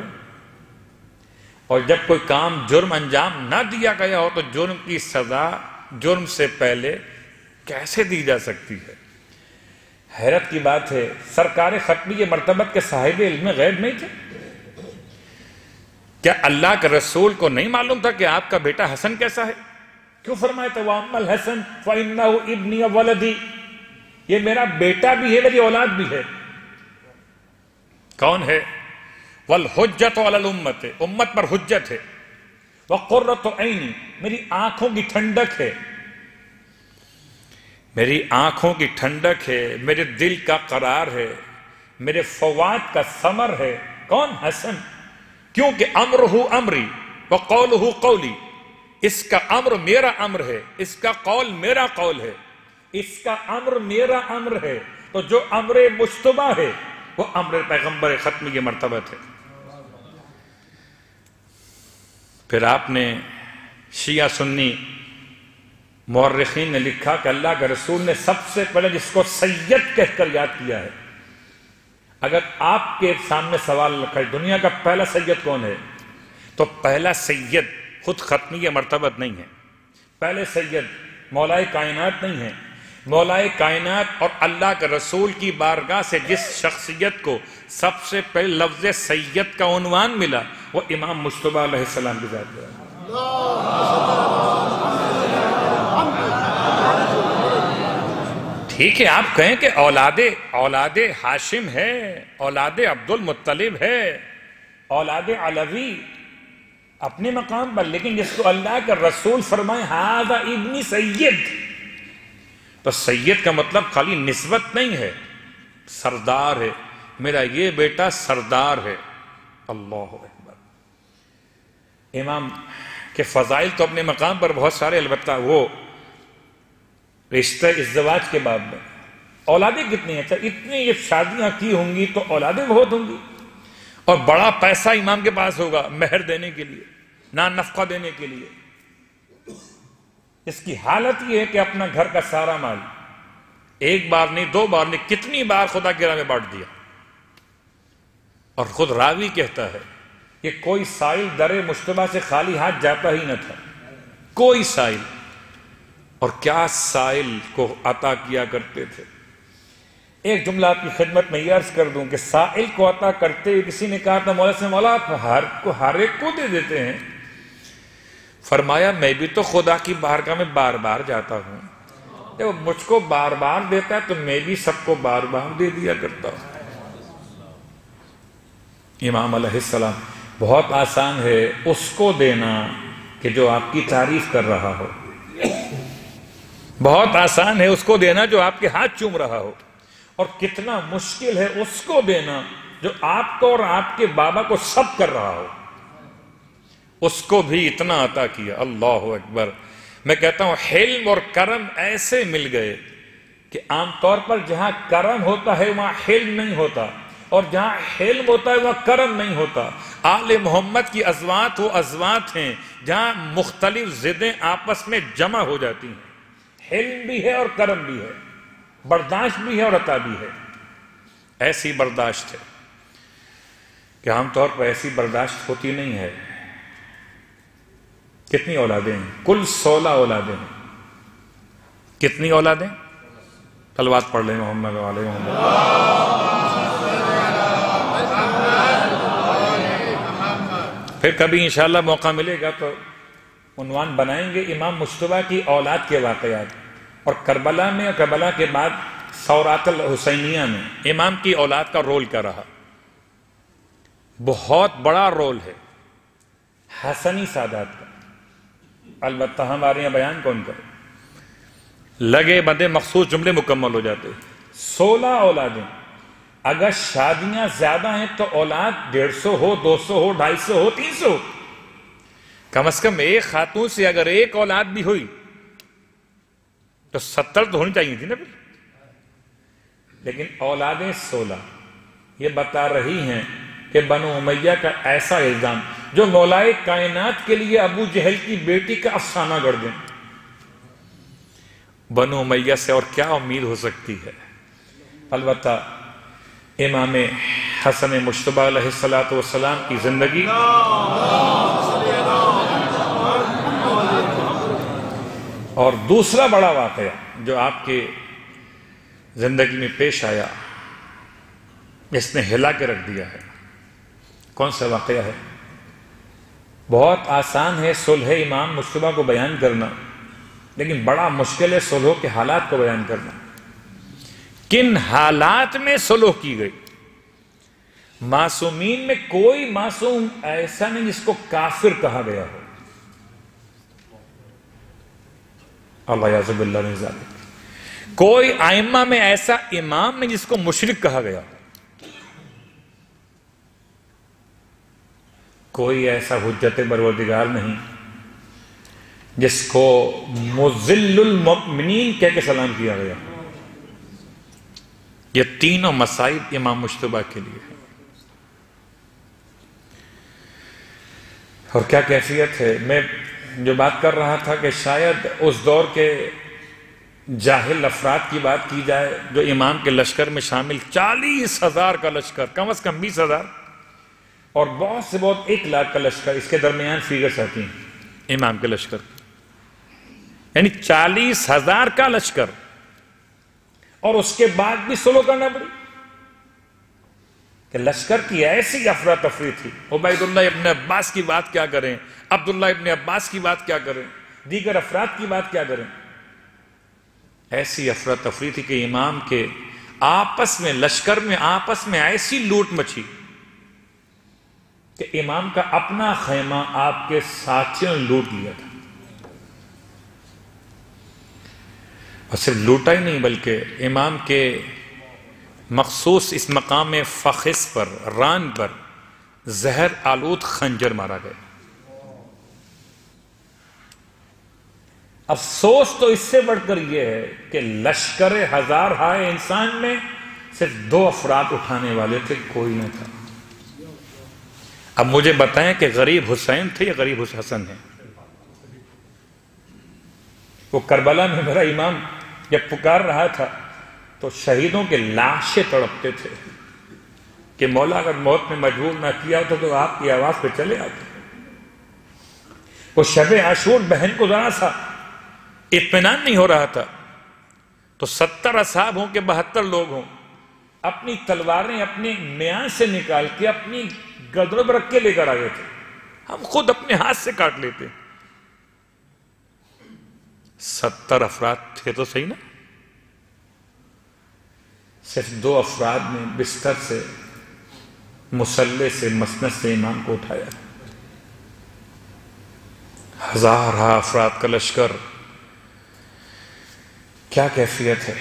اور جب کوئی کام جرم انجام نہ دیا گیا ہو تو جرم کی سزا جرم سے پہلے کیسے دی جا سکتی ہے؟ حیرت کی بات ہے، سرکار ختمی مرتبت کے صاحب علم غیب نہیں تھے؟ کیا اللہ کے رسول کو نہیں معلوم تھا کہ آپ کا بیٹا حسن کیسا ہے؟ کیوں فرمایا تھا وَأَمَّا الْحَسَنُ فَإِنَّهُ ابْنِي وَوَلَدِي، یہ میرا بیٹا بھی ہے، میری اولاد بھی ہے۔ کون ہے؟ وَالْحُجَّةُ عَلَى الْأُمَّةِ، امت پر حجت ہے۔ وَقُرَّةُ عَيْنِ، میری آنکھوں کی ٹھنڈک ہے، میری آنکھوں کی ٹھنڈک ہے، میرے دل کا قرار ہے، میرے فواد کا ثمر ہے۔ کون؟ حسن۔ کیونکہ امرہ امری وقولہ قولی، اس کا امر میرا امر ہے، اس کا قول میرا قول ہے، اس کا امر میرا امر ہے، تو جو امر مجتبی ہے وہ امر پیغمبر ختمی کی مرتبت ہے۔ پھر آپ نے شیعہ سنی مورخین نے لکھا کہ اللہ کے رسول نے سب سے پہلے جس کو سید کہہ کر یاد کیا ہے۔ اگر آپ کے سامنے سوال رکھا ہے دنیا کا پہلا سید کون ہے، تو پہلا سید خود ختمی مرتبت نہیں ہے، پہلے سید مولائے کائنات نہیں ہے۔ مولائے کائنات اور اللہ کے رسول کی بارگاہ سے جس شخصیت کو سب سے پہلے لفظ سید کا عنوان ملا وہ امام مجتبی علیہ السلام کی ذات ہے۔ ٹھیک ہے، آپ کہیں کہ اولاد ہاشم ہے، اولاد عبد المطلب ہے، اولاد علوی اپنے مقام پر، لیکن جس کو اللہ کا رسول فرمائے ھذا ابن سید، تو سید کا مطلب خالی نسبت نہیں ہے، سردار ہے، میرا یہ بیٹا سردار ہے۔ اللہ اکبر۔ امام کے فضائل تو اپنے مقام پر بہت سارے، البتہ وہ رشتہ ازدواج کے باب میں اولادیں کتنی ہیں؟ اتنی یہ شادیاں کی ہوں گی تو اولادیں بہت ہوں گی، اور بڑا پیسہ امام کے پاس ہوگا مہر دینے کے لیے، نان نفقہ دینے کے لیے۔ اس کی حالت یہ ہے کہ اپنا گھر کا سارا مال ایک بار نہیں، دو بار نہیں، کتنی بار خدا کی راہ میں بانٹ دیا۔ اور خود راوی کہتا ہے کہ کوئی سائل در مجتبی سے خالی ہاتھ جاتا ہی نہ تھا، کوئی سائل۔ اور کیا سائل کو عطا کیا کرتے تھے۔ ایک جملہ آپ کی خدمت میں یہ عرض کر دوں کہ سائل کو عطا کرتے ہوئے کسی نے کہا تھا مولا سے مولا آپ ہر ایک کو دے دیتے ہیں۔ فرمایا میں بھی تو خدا کی بارگاہ میں بار بار جاتا ہوں، جب مجھ کو بار بار دیتا ہے تو میں بھی سب کو بار بار دے دیا کرتا ہوں۔ امام علیہ السلام، بہت آسان ہے اس کو دینا کہ جو آپ کی تعریف کر رہا ہو، بہت آسان ہے اس کو دینا جو آپ کے ہاتھ چوم رہا ہو، اور کتنا مشکل ہے اس کو دینا جو آپ کو اور آپ کے بابا کو سب کر رہا ہو۔ اس کو بھی اتنا عطا کیا۔ اللہ اکبر۔ میں کہتا ہوں حلم اور کرم ایسے مل گئے کہ عام طور پر جہاں کرم ہوتا ہے وہاں حلم نہیں ہوتا، اور جہاں حلم ہوتا ہے وہاں کرم نہیں ہوتا۔ آل محمد کی ازواج وہ ازواج ہیں جہاں مختلف ضدیں آپس میں جمع ہو جاتی ہیں، حلم بھی ہے اور کرم بھی ہے، برداشت بھی ہے اور عطا بھی ہے۔ ایسی برداشت ہے کہ عام طور پر ایسی برداشت ہوتی نہیں ہے۔ کتنی اولادیں ہیں؟ کل 16 اولادیں ہیں۔ کتنی اولادیں؟ صلوات پڑھ لیں محمد علیہ محمد۔ پھر کبھی انشاءاللہ موقع ملے گا تو عنوان بنائیں گے امام مجتبی کی اولاد کے واقعات، اور کربلا میں اور کربلا کے بعد ثورات الحسینیہ میں امام کی اولاد کا رول کیا رہا۔ بہت بڑا رول ہے حسنی سادات کا، البتہ ہمارے یہاں بیان کون کرے، لگے بندے مخصوص جملے مکمل ہو جاتے۔ 16 اولادیں، اگر شادیاں زیادہ ہیں تو اولاد 150 ہو، 200 ہو، 250 ہو، 300 ہو، کم از کم ایک خاتون سے اگر ایک اولاد بھی ہوئی تو 70 تو ہونی چاہیے تھی نا پھر۔ لیکن اولادیں 16 یہ بتا رہی ہیں کہ بنو امیہ کا ایسا الزام جو مولائے کائنات کے لیے ابو جہل کی بیٹی کا افسانہ گڑھ دیں، بنو امیہ سے اور کیا امید ہو سکتی ہے۔ البتہ امام حسن مجتبی علیہ السلام کی زندگی اور دوسرا بڑا واقعہ جو آپ کی زندگی میں پیش آیا، اس نے ہلا کے رکھ دیا ہے، کون سا واقعہ ہے؟ بہت آسان ہے صلح امام مجتبیٰ کو بیان کرنا، لیکن بڑا مشکل ہے صلح کے حالات کو بیان کرنا۔ کن حالات میں صلح کی گئی؟ معصومین میں کوئی معصوم ایسا نہیں جس کو کافر کہا گیا ہو، اللہ یعوذ باللہ من ذالک۔ کوئی ائمہ میں ایسا امام نہیں جس کو مشرک کہا گیا ہو، کوئی ایسا حجت پروردگار نہیں جس کو مذل المؤمنین کہہ کے سلام کیا گیا۔ یہ تینوں مصائب امام مجتبیٰ کے لیے ہے۔ اور کیا کیفیت ہے؟ میں جو بات کر رہا تھا کہ شاید اس دور کے جاہل افراد کی بات کی جائے جو امام کے لشکر میں شامل 40,000 کا لشکر، کم از کم 20,000 اور بہت سے بہت 1,00,000 کا لشکر، اس کے درمیان فیگرز آتی ہیں امام کے لشکر، یعنی 40,000 کا لشکر، اور اس کے بعد بھی صلح کرنا پڑی کہ لشکر کی ایسی افراتفری تھی۔ عبید اللہ ابن عباس کی بات کیا کریں، عبداللہ ابن عباس کی بات کیا کریں، دیگر افراد کی بات کیا کریں، ایسی افراتفری تھی کہ امام کے آپس میں، لشکر میں آپس میں ایسی لوٹ مچی کہ امام کا اپنا خیمہ آپ کے ساتھیوں نے لوٹ لیا تھا، اور صرف لوٹا ہی نہیں بلکہ امام کے مخصوص اس مقام فخذ پر، ران پر زہر آلود خنجر مارا گیا۔ افسوس تو اس سے بڑھ کر یہ ہے کہ لشکر ہزار ہائے انسان میں صرف 2 افراد اٹھانے والے تھے، کوئی نہ تھا۔ اب مجھے بتائیں کہ غریب حسین تھے یا غریب حسن ہیں؟ وہ کربلا میں میرا امام جب پکار رہا تھا تو شہیدوں کے لاشیں تڑپتے تھے کہ مولا اگر موت میں مجبور نہ کیا ہوتا تو آپ کی آواز پہ چلے آتے۔ وہ شب عاشور بہن کو ذرا سا اطمینان نہیں ہو رہا تھا تو 70 اصحاب ہوں کہ 72 لوگ ہوں، اپنی تلواریں اپنے میان سے نکال کے اپنی گردنوں پر رکھ کے لے کر آ گئے تھے، ہم خود اپنے ہاتھ سے کاٹ لیتے۔ 70 افراد تھے تو صحیح نا، صرف 2 افراد نے بستر سے، مسلح سے، مسند سے امام کو اٹھایا۔ ہزار افراد کا لشکر، کیا کیفیت ہے!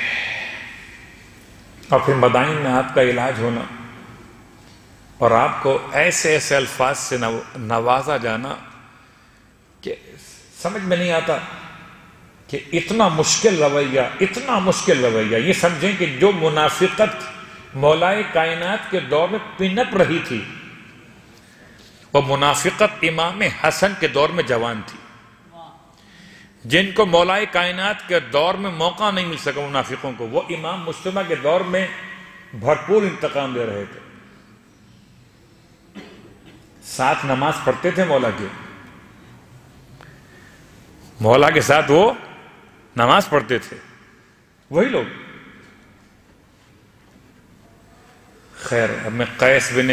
اور پھر مدائن میں آپ کا علاج ہونا اور آپ کو ایسے ایسے الفاظ سے نوازا جانا کہ سمجھ میں نہیں آتا کہ اتنا مشکل رویہ، یہ سمجھیں کہ جو منافقت مولائے کائنات کے دور میں پنپ رہی تھی، وہ منافقت امام حسن کے دور میں جوان تھی، جن کو مولائے کائنات کے دور میں موقع نہیں مل سکا منافقوں کو، وہ امام مجتبیٰ کے دور میں بھرپور انتقام دے رہے تھے۔ ساتھ نماز پڑھتے تھے مولا کے ساتھ وہ نماز پڑھتے تھے وہی لوگ۔ خیر، اب میں قیس بن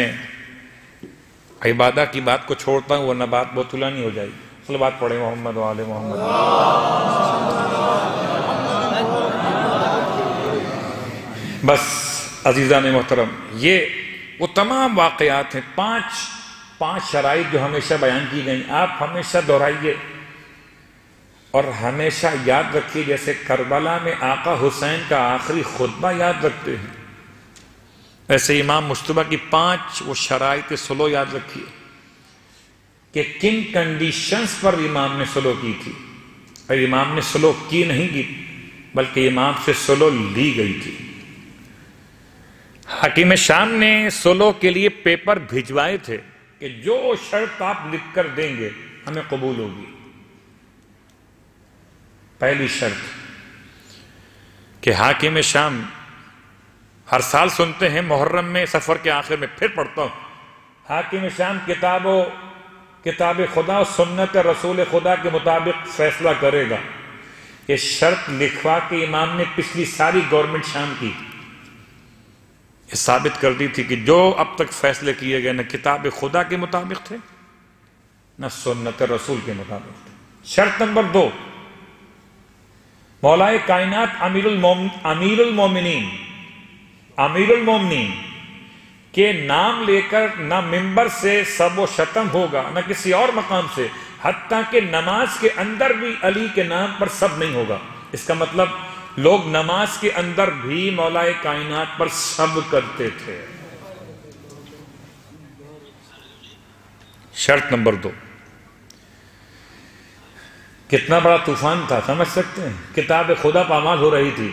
عبادہ کی بات کو چھوڑتا ہوں ورنہ بات بہت طولانی ہو جائے گی۔ صلوات پڑھیں محمد و آل محمد۔ بس عزیزان محترم، یہ وہ تمام واقعات ہیں، پانچ شرائط جو ہمیشہ بیان کی گئیں، آپ ہمیشہ دہرائیے اور ہمیشہ یاد رکھیے، جیسے کربلا میں آقا حسین کا آخری خطبہ یاد رکھتے ہیں، ایسے امام مجتبیٰ کی 5 وہ شرائط صلح یاد رکھیے کہ کن کنڈیشنز پر امام نے صلح کی تھی، اور امام نے صلح کی نہیں کی بلکہ امام سے صلح لی گئی تھی۔ حکیم شام نے صلح کے لیے پیپر بھجوائے تھے کہ جو شرط آپ لکھ کر دیں گے ہمیں قبول ہوگی۔ پہلی شرط کہ حاکم شام، ہر سال سنتے ہیں محرم میں سفر کے آخر میں، پھر پڑھتا ہوں، حاکم شام کتاب خدا و سنت رسول خدا کے مطابق فیصلہ کرے گا، یہ شرط لکھوا کے امام نے پچھلی ساری گورنمنٹ شام کی یہ ثابت کر دی تھی کہ جو اب تک فیصلے کیے گئے نہ کتاب خدا کے مطابق تھے نہ سنت رسول کے مطابق تھے۔ شرط نمبر 2، مولا کائنات امیر المومنین کے نام لے کر نہ ممبر سے سب و شتم ہوگا نہ کسی اور مقام سے، حتیٰ کہ نماز کے اندر بھی علی کے نام پر سب نہیں ہوگا۔ اس کا مطلب لوگ نماز کے اندر بھی مولا کائنات پر سب کرتے تھے۔ شرط نمبر 2، کتنا بڑا طوفان تھا سمجھ سکتے ہیں؟ کتاب خدا پامال ہو رہی تھی،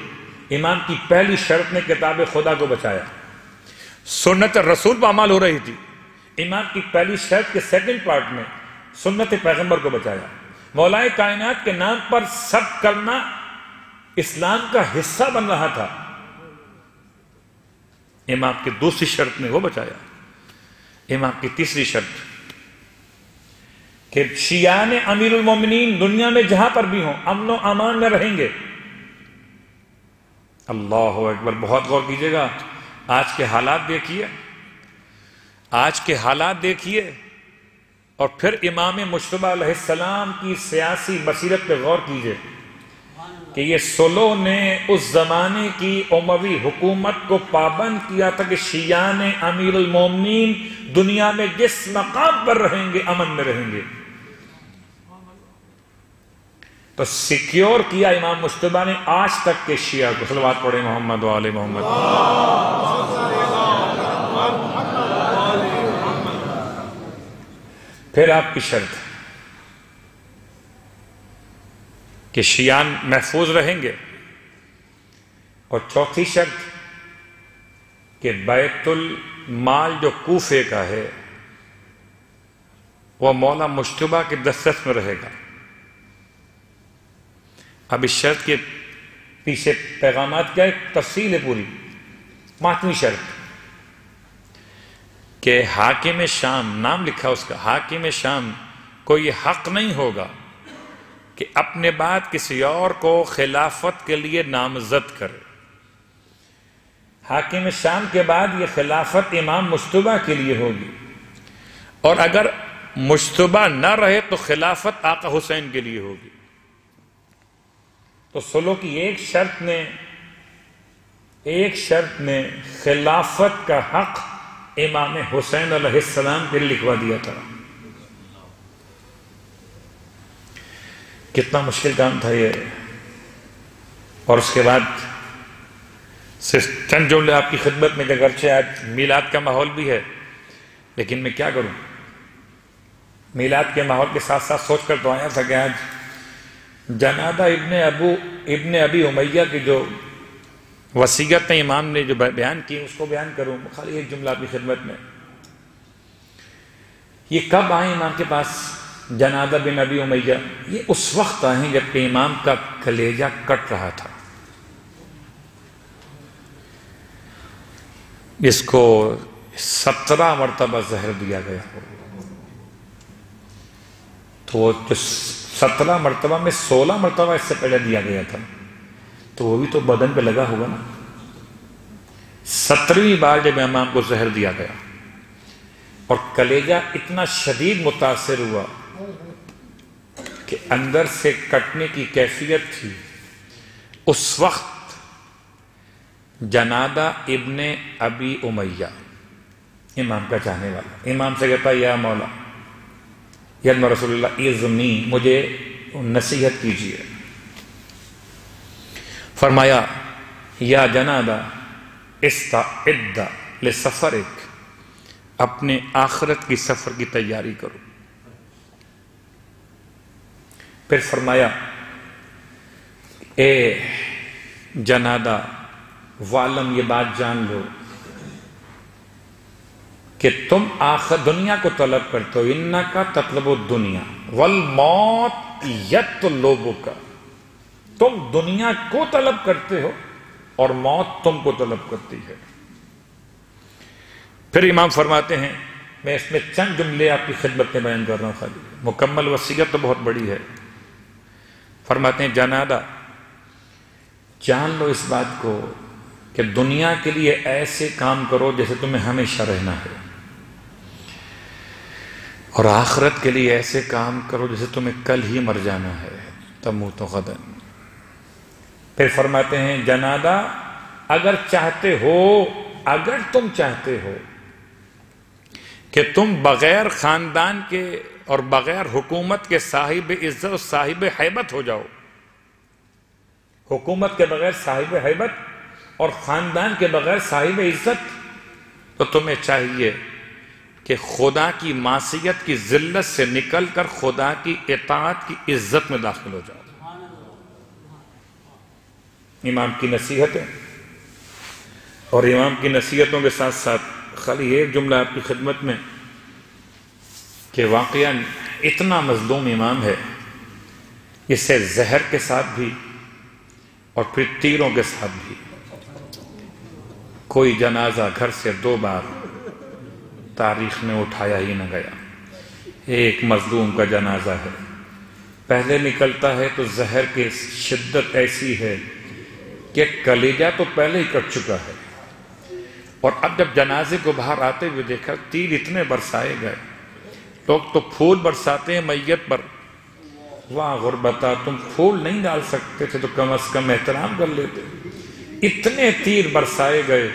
امام کی پہلی شرط نے کتاب خدا کو بچایا۔ سنت رسول پامال ہو رہی تھی، امام کی پہلی شرط کے سیکنڈ پارٹ میں سنت پیغمبر کو بچایا۔ مولا کائنات کے نام پر سب کرنا اسلام کا حصہ بن رہا تھا، امام کی دوسری شرط نے وہ بچایا۔ امام کی تیسری شرط کہ شیعان امیر المومنین دنیا میں جہاں پر بھی ہوں امن و امان میں رہیں گے۔ اللہ اکبر، بہت غور کیجئے گا، آج کے حالات دیکھیے، آج کے حالات دیکھیے اور پھر امام مجتبیٰ علیہ السلام کی سیاسی بصیرت پہ غور کیجئے کہ یہ سلو نے اس زمانے کی اموی حکومت کو پابند کیا تھا کہ شیعان امیر المومنین دنیا میں جس مقام پر رہیں گے امن میں رہیں گے، تو سیکیور کیا امام مجتبیٰ نے آج تک کے شیعہ کو۔ صلوات پڑھیں محمد و آل محمد۔ پھر آپ کی شرط کہ شیعان محفوظ رہیں گے، اور چوتھی شرط کہ بیت المال جو کوفے کا ہے وہ مولا مجتبیٰ کے دسترس میں رہے گا۔ اب اس شرط کے پیچھے پیغامات کیا ہے، تفصیل ہے پوری۔ پانچویں شرط کہ حاکم شام، نام لکھا اس کا، حاکم شام کو یہ حق نہیں ہوگا کہ اپنے بعد کسی اور کو خلافت کے لیے نامزد کرے۔ حاکم شام کے بعد یہ خلافت امام مجتبیٰ کے لیے ہوگی، اور اگر مجتبیٰ نہ رہے تو خلافت آقا حسین کے لیے ہوگی۔ تو سلو کی ایک شرط نے خلافت کا حق امام حسین علیہ السلام کے لیے لکھوا دیا تھا۔ کتنا مشکل کام تھا یہ۔ اور اس کے بعد صرف چند جملے آپ کی خدمت میں، کہ اگرچہ آج میلاد کا ماحول بھی ہے لیکن میں کیا کروں، میلاد کے ماحول کے ساتھ ساتھ سوچ کر تو آیا تھا کہ آج جنادہ ابن ابی امیہ کی جو وصیت امام نے جو بیان کی اس کو بیان کروں۔ خالی ایک جملہ آپ کی خدمت میں، یہ کب آئے امام کے پاس جنادہ بن ابی امیہ؟ یہ اس وقت آئے جب کہ امام کا کلیجہ کٹ رہا تھا۔ اس کو 17 مرتبہ زہر دیا گیا، تو وہ جو 17 مرتبہ میں 16 مرتبہ اس سے پہلے دیا گیا تھا، تو وہ بھی تو بدن پہ لگا ہوگا نا۔ 17ویں بار جب امام کو زہر دیا گیا اور کلیجہ اتنا شدید متاثر ہوا کہ اندر سے کٹنے کی کیفیت تھی، اس وقت جنادہ ابن ابی امیہ امام کا چاہنے والا امام سے کہتا یا مولا یا رسول اللہ اذنی، مجھے نصیحت کیجیے۔ فرمایا یا جنادہ استعد لسفرک، اپنے آخرت کی سفر کی تیاری کرو۔ پھر فرمایا اے جنادہ وعلم، یہ بات جان لو کہ تم آخر دنیا کو طلب کرتے ہو، انکا تطلب الدنیا والموت یطلبک، تم دنیا کو طلب کرتے ہو اور موت تم کو طلب کرتی ہے۔ پھر امام فرماتے ہیں، میں اس میں چند جملے آپ کی خدمت میں بیان کر رہا ہوں، خالی مکمل وصیت تو بہت بڑی ہے۔ فرماتے ہیں جنادہ جان لو اس بات کو کہ دنیا کے لیے ایسے کام کرو جیسے تمہیں ہمیشہ رہنا ہے، اور آخرت کے لیے ایسے کام کرو جیسے تمہیں کل ہی مر جانا ہے، تموت غدا۔ پھر فرماتے ہیں جنابہ اگر تم چاہتے ہو کہ تم بغیر خاندان کے اور بغیر حکومت کے صاحب عزت اور صاحب ہیبت ہو جاؤ، حکومت کے بغیر صاحب ہیبت اور خاندان کے بغیر صاحب عزت، تو تمہیں چاہیے کہ خدا کی معصیت کی ذلت سے نکل کر خدا کی اطاعت کی عزت میں داخل ہو جاؤ۔ امام کی نصیحتیں، اور امام کی نصیحتوں کے ساتھ ساتھ خالی ایک جملہ آپ کی خدمت میں کہ واقعاً اتنا مظلوم امام ہے، اسے زہر کے ساتھ بھی اور پھر تیروں کے ساتھ بھی کوئی جنازہ گھر سے 2 بار تاریخ میں اٹھایا ہی نہ گیا۔ ایک مظلوم کا جنازہ ہے، پہلے نکلتا ہے تو زہر کی شدت ایسی ہے کہ کلیجہ تو پہلے ہی کٹ چکا ہے، اور اب جب جنازے کو باہر آتے ہوئے دیکھا تیر اتنے برسائے گئے، لوگ تو پھول برساتے ہیں میت پر، واہ غربتا تم پھول نہیں ڈال سکتے تھے تو کم از کم احترام کر لیتے۔ اتنے تیر برسائے گئے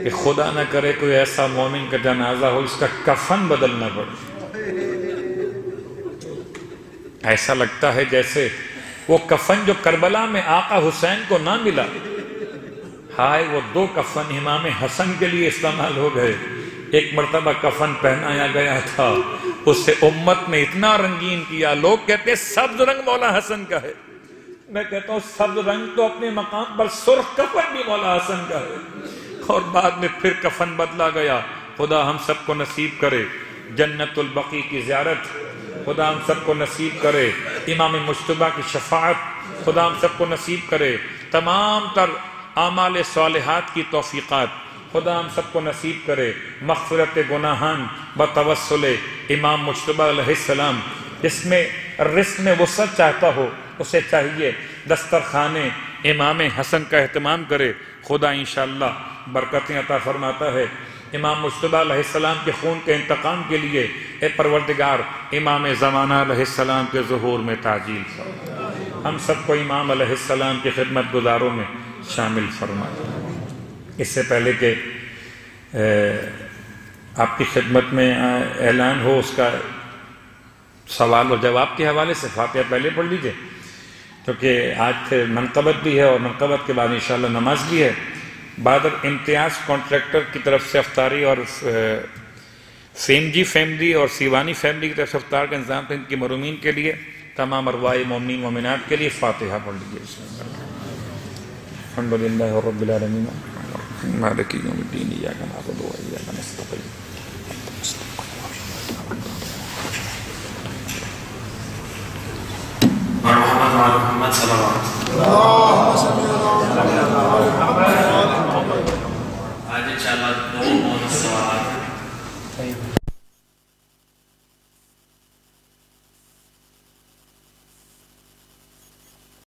کہ خدا نہ کرے کوئی ایسا مومن کا جنازہ ہو اس کا کفن بدلنا پڑے، ایسا لگتا ہے جیسے وہ کفن جو کربلا میں آقا حسین کو نہ ملا، ہائے وہ 2 کفن امام حسن کے لیے استعمال ہو گئے۔ ایک مرتبہ کفن پہنایا گیا تھا، اسے امت نے اتنا رنگین کیا، لوگ کہتے ہیں سبز رنگ مولا حسن کا ہے، میں کہتا ہوں سبز رنگ تو اپنے مقام پر، سرخ کفن بھی مولا حسن کا ہے۔ اور بعد میں پھر کفن بدلا گیا۔ خدا ہم سب کو نصیب کرے جنت البقیع کی زیارت، خدا ہم سب کو نصیب کرے امام مجتبیٰ کی شفاعت، خدا ہم سب کو نصیب کرے تمام تر اعمال صالحات کی توفیقات، خدا ہم سب کو نصیب کرے مغفرت گناہان بتوسل امام مجتبیٰ علیہ السلام۔ جس میں رزق میں وسعت چاہتا ہو اسے چاہیے دسترخوان امام حسن کا اہتمام کرے، خدا انشاءاللہ برکتیں عطا فرماتا ہے۔ امام مجتبیٰ علیہ السلام کے خون کے انتقام کے لیے اے پروردگار امام زمانہ علیہ السلام کے ظہور میں تعجیل فرما، ہم سب کو امام علیہ السلام کی خدمت گزاروں میں شامل فرما۔ اس سے پہلے کہ آپ کی خدمت میں اعلان ہو اس کا سوال و جواب کے حوالے سے فاتحہ پہلے پڑھ لیجئے، کیونکہ آج منقبت بھی ہے اور منقبت کے بعد انشاءاللہ نماز بھی ہے۔ بعد امتیاز کانٹریکٹر کی طرف سے افطاری اور فیمجی فیملی اور سیوانی فیملی کی طرف سے افطار کا انتظام تھا، ان کی محرومین کے لیے، تمام ارواح مومنین مومنات کے لیے فاتحہ پڑھ لیجیے۔ الحمدللہ رب العالمین مالک یوم الدین ایاک نعبد و ایاک نستعین۔ محمد صلی اللہ علیہ وسلم